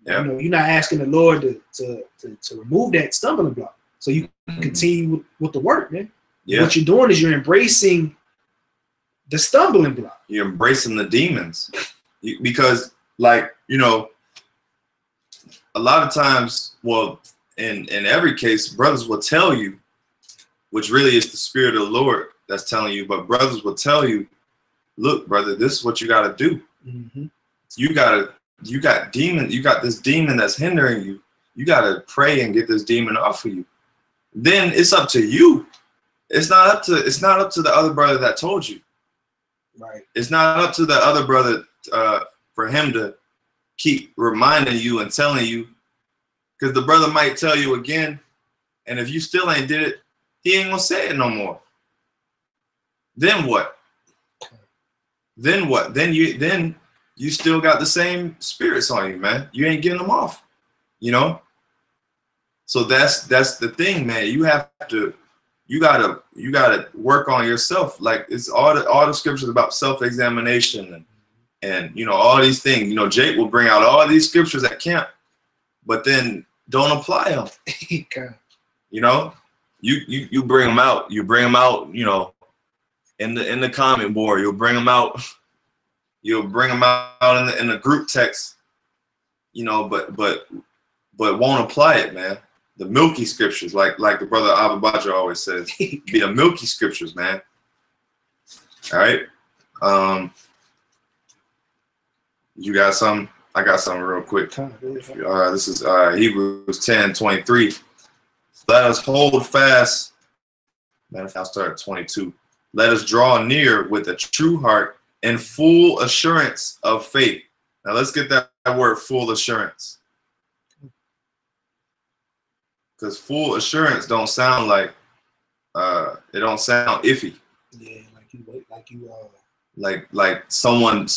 Yeah. You're not asking the Lord to remove that stumbling block, so you can continue with the work, man. Yeah. What you're doing is you're embracing the stumbling block. You're embracing the demons, because, a lot of times, well, in every case, brothers will tell you, which really is the Spirit of the Lord that's telling you, but brothers will tell you, look, brother, this is what you got to do. You got demon. You got this demon that's hindering you. You got to pray and get this demon off of you. Then it's up to you. It's not up to the other brother that told you. Right. It's not up to the other brother for him to keep reminding you and telling you, because the brother might tell you again, and if you still ain't did it, he ain't gonna say it no more. Then what? Then what? Then you still got the same spirits on you, man. You ain't getting them off, So that's the thing, man. You gotta work on yourself. Like it's all the scriptures about self-examination and you know, all these things. You know, Jake will bring out all these scriptures at camp, but then don't apply them. You know, you bring them out. You bring them out. You know, in the comment board, you'll bring them out. You'll bring them out in the group text. You know, but won't apply it, man. The milky scriptures, like the brother Ababaja always says, be the milky scriptures, man. All right. You got some? I got something real quick. This is Hebrews 10:23. Let us hold fast. Man, I'll start at 22. Let us draw near with a true heart and full assurance of faith. Now let's get that word, full assurance. Because full assurance don't sound like it don't sound iffy. Yeah, like someone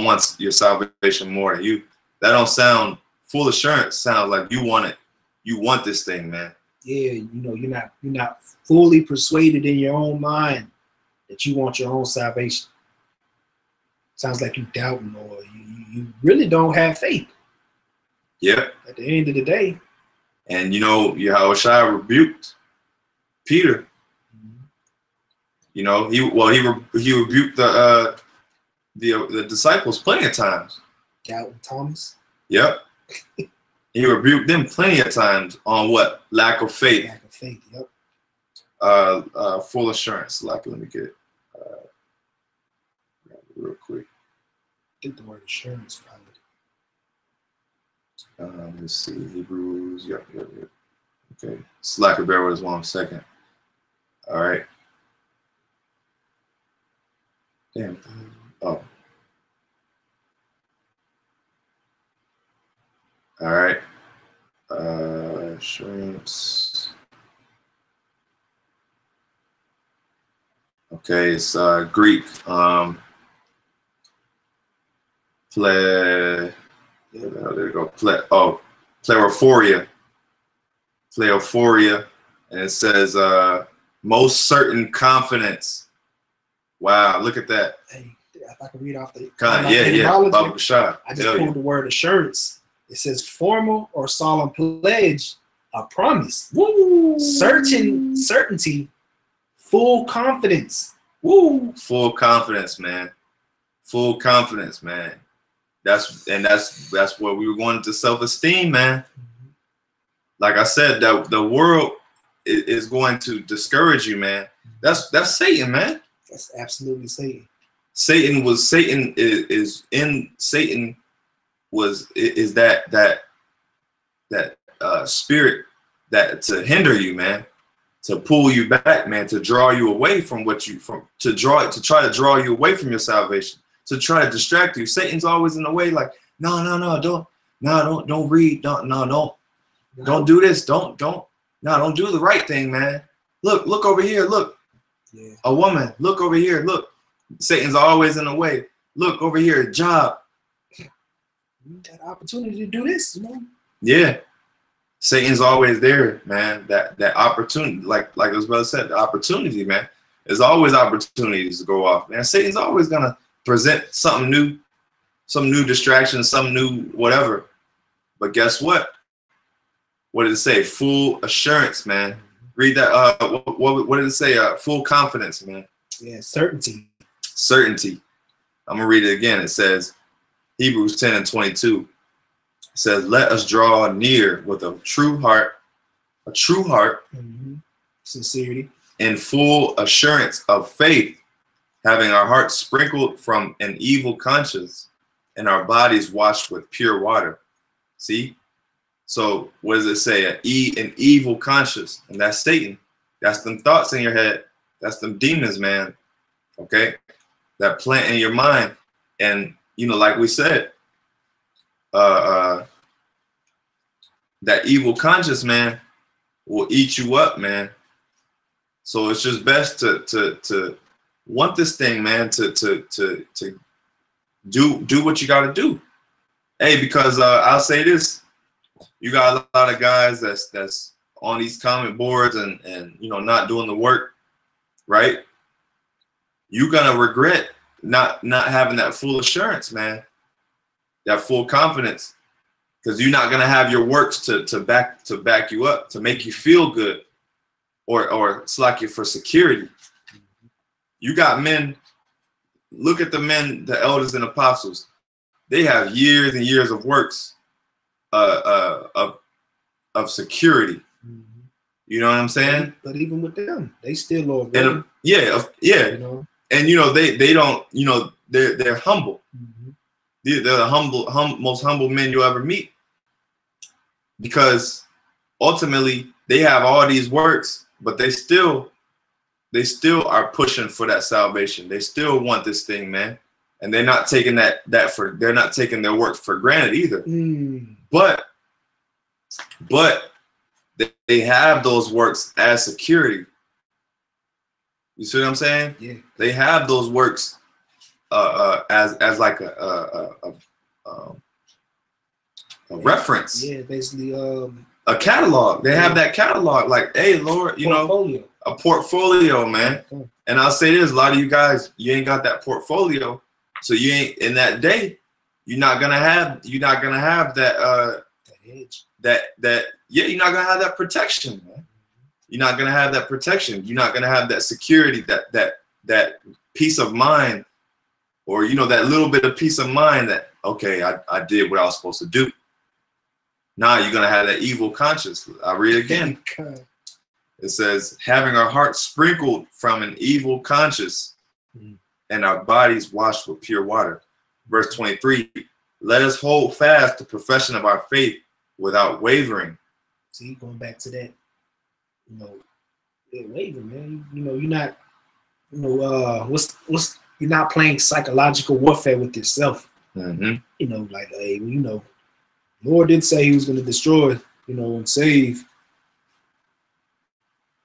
wants your salvation more than you. That don't sound. Full assurance sounds like you want it. You want this thing, man. Yeah, you know, you're not fully persuaded in your own mind that you want your own salvation. Sounds like you doubting, or you really don't have faith. Yeah. At the end of the day. And you know, YAHAWASHI rebuked Peter. You know, he rebuked the disciples plenty of times. Doubting Thomas. Yep. He rebuked them plenty of times on what? Lack of faith. Lack of faith. Yep. Full assurance. Like, let me get it real quick. I think the word assurance probably. Let's see, Hebrews. Yep. Okay. Slacker, bear with us 1 second. All right. Damn. Oh. All right. Assurance. Okay, it's Greek. There you go. Plerophoria. Plerophoria. And it says most certain confidence. Wow, look at that. Hey, if I can read off the BAHASHAM. I just pulled the word assurance. It says formal or solemn pledge, a promise. Woo! Certainty, full confidence. Woo! Full confidence, man. Full confidence, man. That's where we were going to self-esteem, man. Like I said, that the world is going to discourage you, man. That's Satan, man. That's absolutely Satan. Satan is that spirit that to hinder you, man, to pull you back, man, to draw you away from to try to draw you away from your salvation, to try to distract you. Satan's always in the way, like, no, don't read, don't do this, don't do the right thing, man. Look over here, look. Yeah. A woman, look over here, look. Satan's always in the way. Look over here, job. You got an opportunity to do this, you know? Yeah. Satan's always there, man. That opportunity, like his brother said, the opportunity, man. There's always opportunities to go off, man. Satan's always gonna present something new, some new distraction, some new whatever. But guess what? What did it say? Full assurance, man. Read that. What did it say? Full confidence, man. Yeah, certainty. Certainty. I'm gonna read it again. It says, Hebrews 10:22. It says, "Let us draw near with a true heart, sincerity, in full assurance of faith, having our hearts sprinkled from an evil conscience, and our bodies washed with pure water." See. So what does it say? An evil conscience, and that's Satan. That's them thoughts in your head. That's them demons, man. Okay, that plant in your mind, and you know, like we said, that evil conscience, man, will eat you up, man. So it's just best to want this thing, man. To do what you got to do. Hey, because I'll say this. you got a lot of guys that's on these comment boards and you know, not doing the work, right? You're gonna regret not having that full assurance, man, that full confidence, because you're not gonna have your works to back you up, to make you feel good, or slack you for security. You got men. Look at the men, the elders and apostles. They have years and years of works of security. You know what I'm saying? But even with them, they still are. Yeah. You know? And you know, they don't, you know, they're humble. They're the most humble men you'll ever meet, because ultimately they have all these works, but they still are pushing for that salvation. They still want this thing, man, and they're not taking they're not taking their work for granted either. But they have those works as security. You see what I'm saying? Yeah. They have those works as like a reference. Yeah, basically a catalog. They have that catalog, like, hey, Lord, you know, a portfolio, man. And I'll say this: a lot of you guys, you ain't got that portfolio, so you ain't in that day. You're not gonna have that edge. Yeah, you're not gonna have that protection, man. You're not gonna have that protection. You're not gonna have that security, that peace of mind, or, you know, that little bit of peace of mind that, okay, I did what I was supposed to do. Now you're gonna have that evil conscience. I'll read it again. It says, having our hearts sprinkled from an evil conscience and our bodies washed with pure water. Verse 23, let us hold fast the profession of our faith without wavering. See, going back to that, you know, wavering, man. You know, you're not, you know, you're not playing psychological warfare with yourself. You know, like, hey, you know, Lord did say he was going to destroy, you know, and save.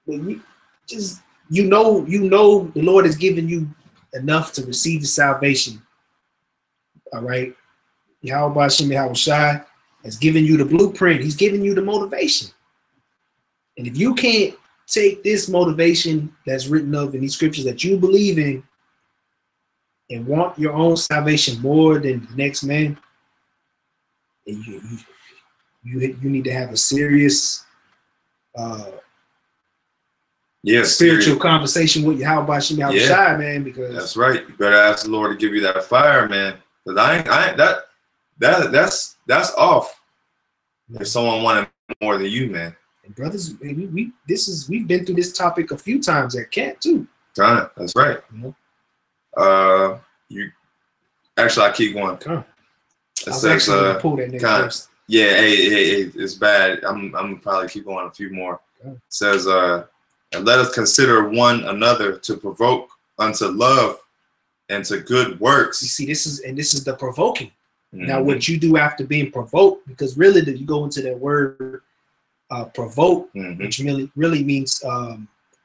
But you just, you know, the Lord has given you enough to receive the salvation. All right. YAHAWASHI has given you the blueprint. He's giving you the motivation. And if you can't take this motivation that's written of in these scriptures that you believe in and want your own salvation more than the next man, you need to have a serious spiritual conversation with YAHAWASHI, man, because that's right. You better ask the Lord to give you that fire, man. Because I ain't that's off. If someone wanted more than you, man. And brothers, we've been through this topic a few times at camp too. That's right. You know? Actually, I keep going. It says, pull that nigga first. Yeah, hey, it's bad. I'm gonna probably keep going a few more. It says, and let us consider one another to provoke unto love and to good works. You see, this is the provoking. Now, what you do after being provoked, because really, you go into that word provoke, which really means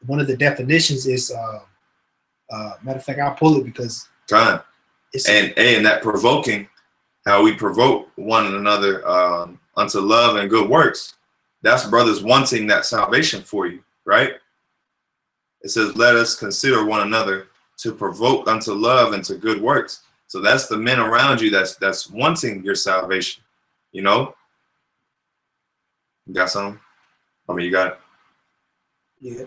one of the definitions is matter of fact, I'll pull it because and that provoking, how we provoke one another unto love and good works. That's brothers wanting that salvation for you, right? It says, let us consider one another to provoke unto love and to good works. So that's the men around you that's wanting your salvation, you know? You got something? I mean, you got it? Yeah.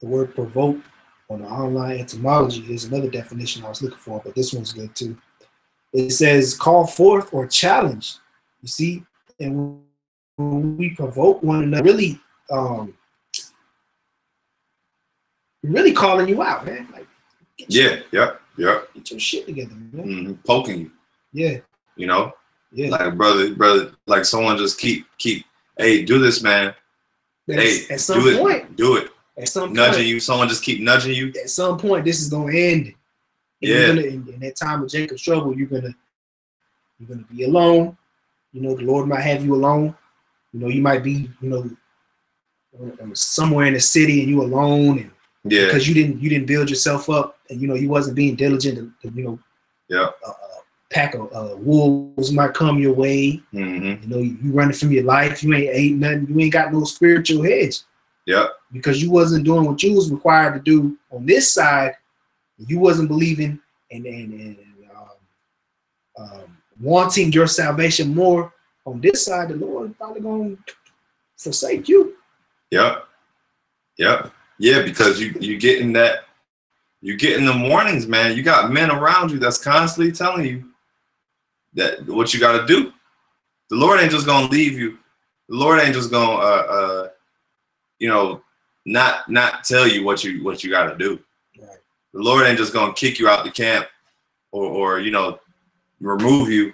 The word provoke on the online etymology is another definition I was looking for, but this one's good too. It says call forth or challenge. You see, and when we provoke one another, really calling you out, man. Like, get your shit together, man. Poking you. Yeah. You know? Yeah. Like brother, like someone just keep, hey, do this, man. But hey, at some point, do it. At some nudging point, you, someone just keep nudging you. At some point, this is gonna end. And in that time of Jacob's trouble, you're gonna be alone. You know, the Lord might have you alone. You know, you might be, you know, somewhere in the city and you alone, and Yeah. because you didn't build yourself up, and you wasn't being diligent, to Yeah. Pack of wolves might come your way. Mm-hmm. You running from your life. You ain't ate nothing. You ain't got no spiritual hedge. Yeah. Because you wasn't doing what you was required to do on this side. You wasn't believing and wanting your salvation more on this side. The Lord is probably gonna forsake you. Yep. Yep. Yeah, because you getting that. You getting the warnings, man. You got men around you that's constantly telling you that what you got to do. The Lord ain't just gonna leave you. The Lord ain't just gonna not tell you what you got to do. Right. The Lord ain't just gonna kick you out the camp or remove you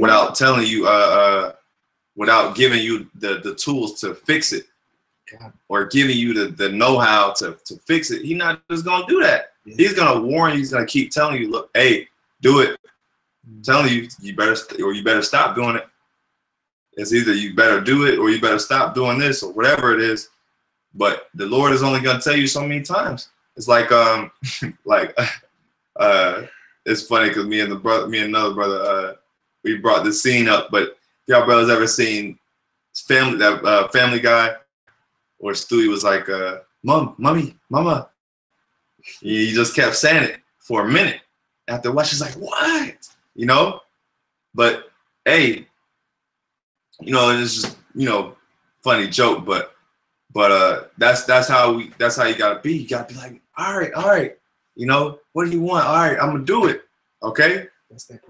without telling you without giving you the tools to fix it. God. Or giving you the know-how to fix it. He's not just gonna do that. Yeah. He's gonna warn you. He's gonna keep telling you, look, hey, do it. I'm telling you, you better stop doing it. It's either you better do it or you better stop doing this or whatever it is. But the Lord is only gonna tell you so many times. It's like it's funny because me and another brother, we brought this scene up. But if y'all brothers ever seen Family Guy? Or Stewie was like, Mommy, Mama. He just kept saying it for a minute. After a while, she's like, what? But hey, it's just, funny joke, but that's how you gotta be. You gotta be like, all right. What do you want? All right, I'm gonna do it. Okay? That's that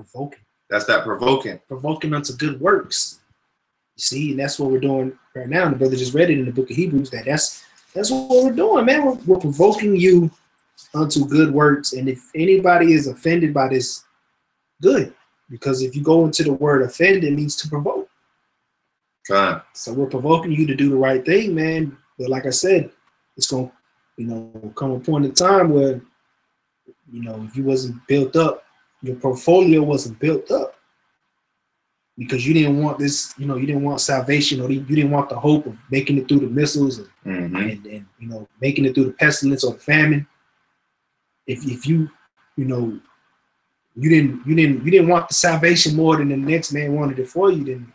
provoking. Provoking unto good works. You see, and that's what we're doing right now. And the brother just read it in the book of Hebrews. That's what we're doing, man. We're provoking you unto good works. And if anybody is offended by this, good. Because if you go into the word offend, it means to provoke. So we're provoking you to do the right thing, man. But like I said, it's going to come a point in time where, if you wasn't built up, your portfolio wasn't built up. Because you didn't want this, you didn't want salvation, or you didn't want the hope of making it through the missiles and making it through the pestilence or the famine. If you didn't want the salvation more than the next man wanted it for you, then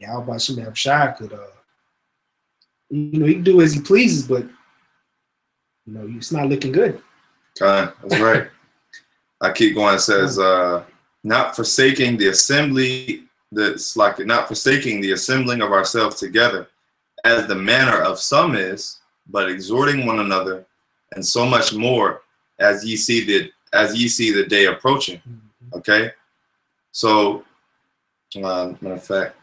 YAHAWASHI could he can do as he pleases, but it's not looking good. That's right. I keep going. It says not forsaking the assembly, not forsaking the assembling of ourselves together, as the manner of some is, but exhorting one another, and so much more as ye see the day approaching. Okay, so matter of fact,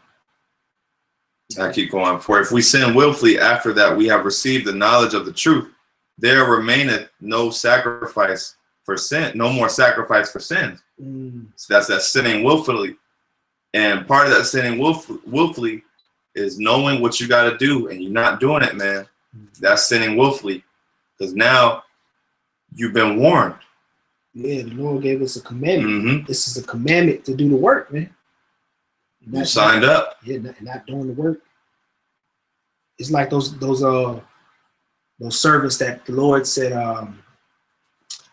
I keep going. For if we sin willfully after that we have received the knowledge of the truth, there remaineth no sacrifice for sin, no more sacrifice for sins. So that's that sinning willfully. And part of that sinning willfully is knowing what you got to do and you're not doing it, man. That's sinning willfully. Because now you've been warned. Yeah, the Lord gave us a commandment. This is a commandment to do the work, man. You signed up. Yeah, not doing the work. It's like those servants that the Lord said,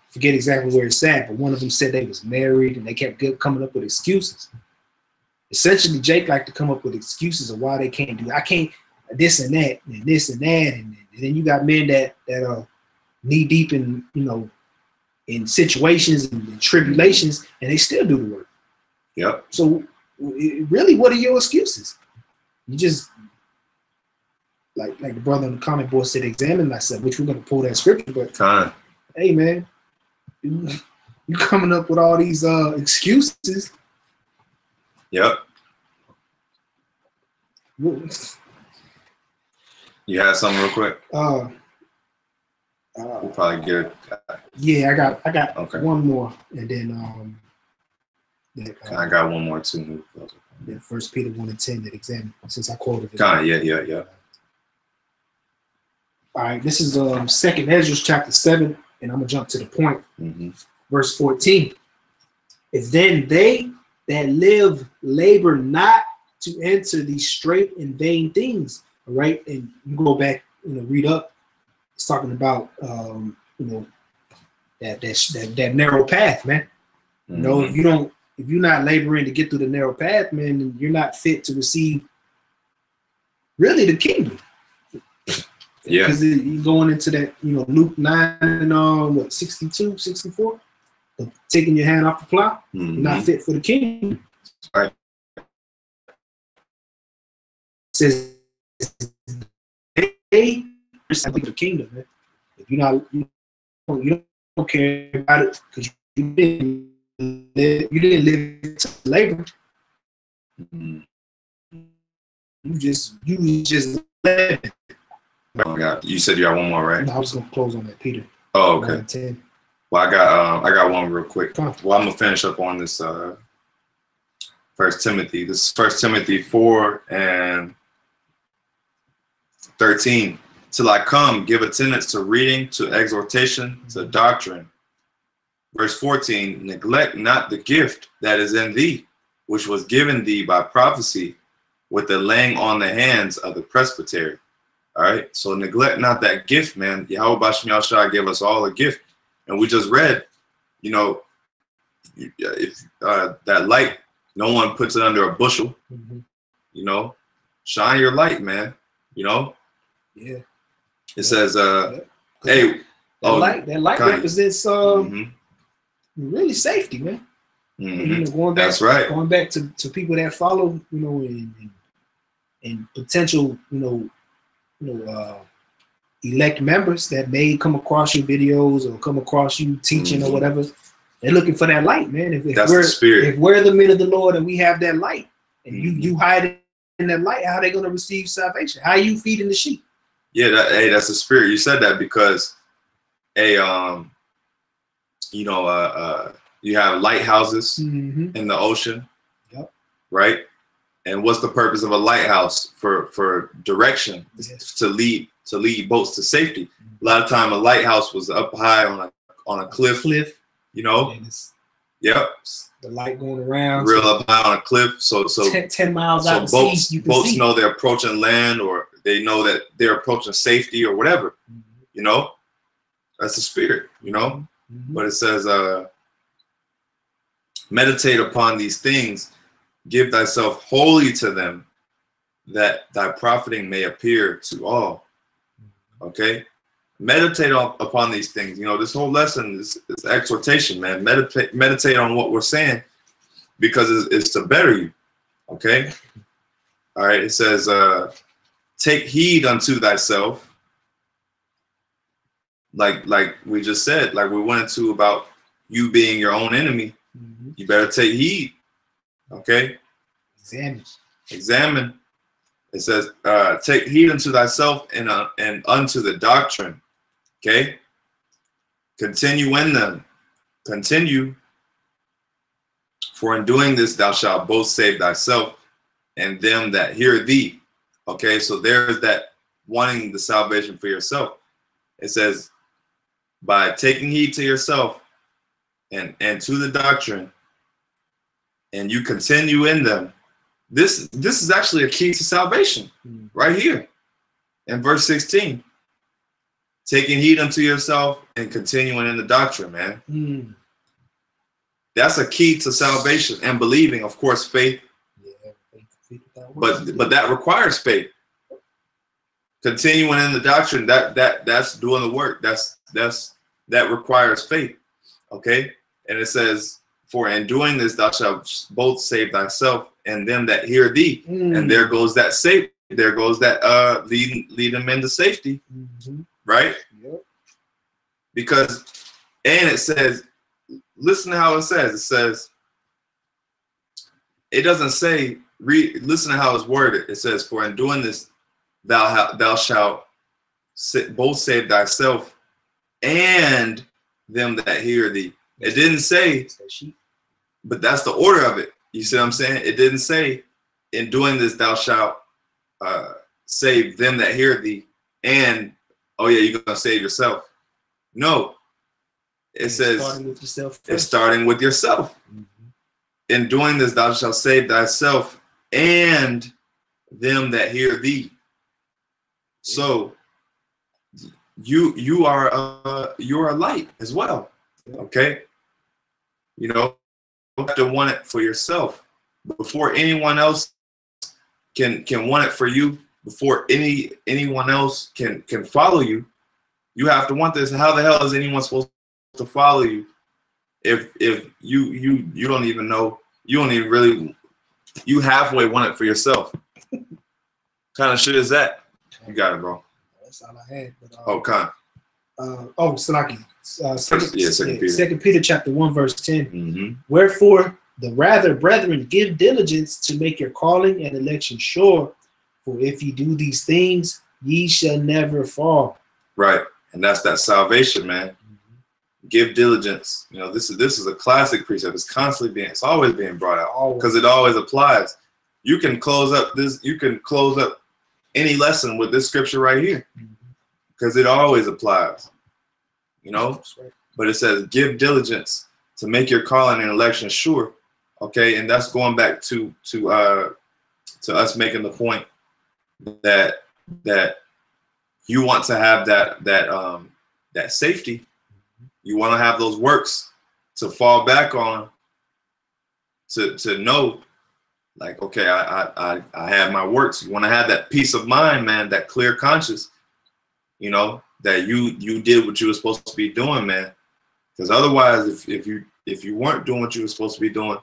forget exactly where it's at, but one of them said they was married and they kept coming up with excuses. Essentially, Jake liked to come up with excuses of why they can't do it. I can't this and that and this and that, and then you got men that are knee deep in in situations and tribulations, and they still do the work. Yep. So really, what are your excuses? You just like the brother on the comment board said, examine myself, which we're gonna pull that scripture, but hey man, you coming up with all these excuses. Yep. You had something real quick? We'll probably get it. Yeah, I got okay. One more, and then I got one more too. Yeah, 1 Peter 1:10 that examine, since I quoted it. Yeah. All right, this is 2nd Ezra chapter 7, and I'm gonna jump to the point. Verse 14. If then they that live labor not to enter these straight and vain things, All right, and you go back, read up. It's talking about that narrow path, man. Mm-hmm. If you're not laboring to get through the narrow path, man, then you're not fit to receive really the kingdom. Yeah, because you're going into that, Luke 9 and 62, 64, taking your hand off the plow. Mm-hmm. You're not fit for the kingdom. Right. It says they the kingdom, man. If you're not, you don't care about it because you didn't live to labor. Mm-hmm. You just live. Oh my God. You said you got one more, right? No, I was gonna close on that, Peter. Oh, okay. Well, I got one real quick. Well, I'm gonna finish up on this 1 Timothy. This is 1 Timothy 4 and 13. Till I come, give attendance to reading, to exhortation, to doctrine. Verse 14, neglect not the gift that is in thee, which was given thee by prophecy with the laying on the hands of the presbytery. All right, so neglect not that gift, man. YAHAWASHI gave us all a gift. And we just read, if that light, no one puts it under a bushel. Mm-hmm. Shine your light, man. Yeah. It says, hey, that light represents really safety, man. Mm-hmm. That's right. Going back to people that follow, and potential, elect members that may come across your videos or come across you teaching or whatever. They're looking for that light, man. If we're the spirit. If we're the men of the Lord and we have that light, and you hide in that light, how are they going to receive salvation? How are you feeding the sheep? Yeah, that's the spirit. You said that because you have lighthouses in the ocean, right? And what's the purpose of a lighthouse? For direction, to lead boats to safety. A lot of time, a lighthouse was up high on a cliff. Yep. The light going around. Real up high on a cliff. So 10 miles out. So boats know they're approaching land, or they know that they're approaching safety or whatever. That's the spirit. But it says, meditate upon these things. Give thyself wholly to them, that thy profiting may appear to all. Okay? Meditate upon these things. This whole lesson is exhortation, man. Meditate on what we're saying, because it's to better you. Okay? All right, it says, take heed unto thyself. Like we just said, like we went into about you being your own enemy. You better take heed. Okay. Examine. It says, take heed unto thyself and unto the doctrine. Okay. Continue in them. Continue. For in doing this, thou shalt both save thyself and them that hear thee. Okay. So there's that wanting the salvation for yourself. It says, by taking heed to yourself and to the doctrine, and you continue in them. This is actually a key to salvation right here in verse 16. Taking heed unto yourself and continuing in the doctrine, man. That's a key to salvation and believing, of course, faith. But that requires faith. Continuing in the doctrine, that's doing the work. That requires faith. Okay? And it says, for in doing this, thou shalt both save thyself and them that hear thee. And there goes that safe. There goes that lead them into safety. Right? Yep. Because, and it says, listen to how it says. It says, it doesn't say, listen to how it's worded. It says, for in doing this, thou shalt both save thyself and them that hear thee. It didn't say, but that's the order of it. You see what I'm saying? It didn't say, in doing this, thou shalt save them that hear thee, and, oh yeah, you're going to save yourself. No. It says, it's starting with yourself. In doing this, thou shalt save thyself and them that hear thee. So you are a light as well. Okay, you know, you have to want it for yourself before anyone else can want it for you. Before anyone else can follow you, you have to want this. How the hell is anyone supposed to follow you if you don't even know, you don't even really, you halfway want it for yourself? Kind of shit is that? You got it, bro. That's all I had. But, Salaki. Second Peter chapter 1 verse 10. Mm-hmm. Wherefore the rather, brethren, give diligence to make your calling and election sure. For if you do these things, ye shall never fall. Right, and that's that salvation, man. Mm-hmm. Give diligence. You know, this is a classic precept. It's always being brought out because it always applies. You can close up this. You can close up any lesson with this scripture right here, because it always applies. You know, right. But it says, "Give diligence to make your calling and election sure." Okay, and that's going back to us making the point that you want to have that safety. You want to have those works to fall back on, to know, like, okay, I have my works. You want to have that peace of mind, man, that clear conscience, you know, that you did what you were supposed to be doing, man. Because otherwise, if you weren't doing what you were supposed to be doing,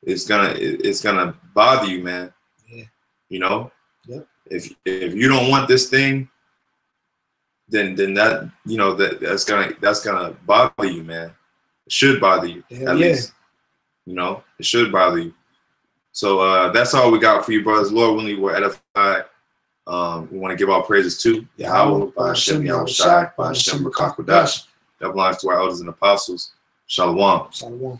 it's gonna bother you, man. Yeah. You know. Yep. If you don't want this thing, then that, you know, that's gonna bother you, man. It should bother you, at least. You know, it should bother you. So that's all we got for you, brothers. Lord willing, we're edified. We want to give our praises to Yahawah, BAHASHAM, YAHAWASHI, BAHASHAM, that belongs to our elders and apostles. Shalom. Shalom.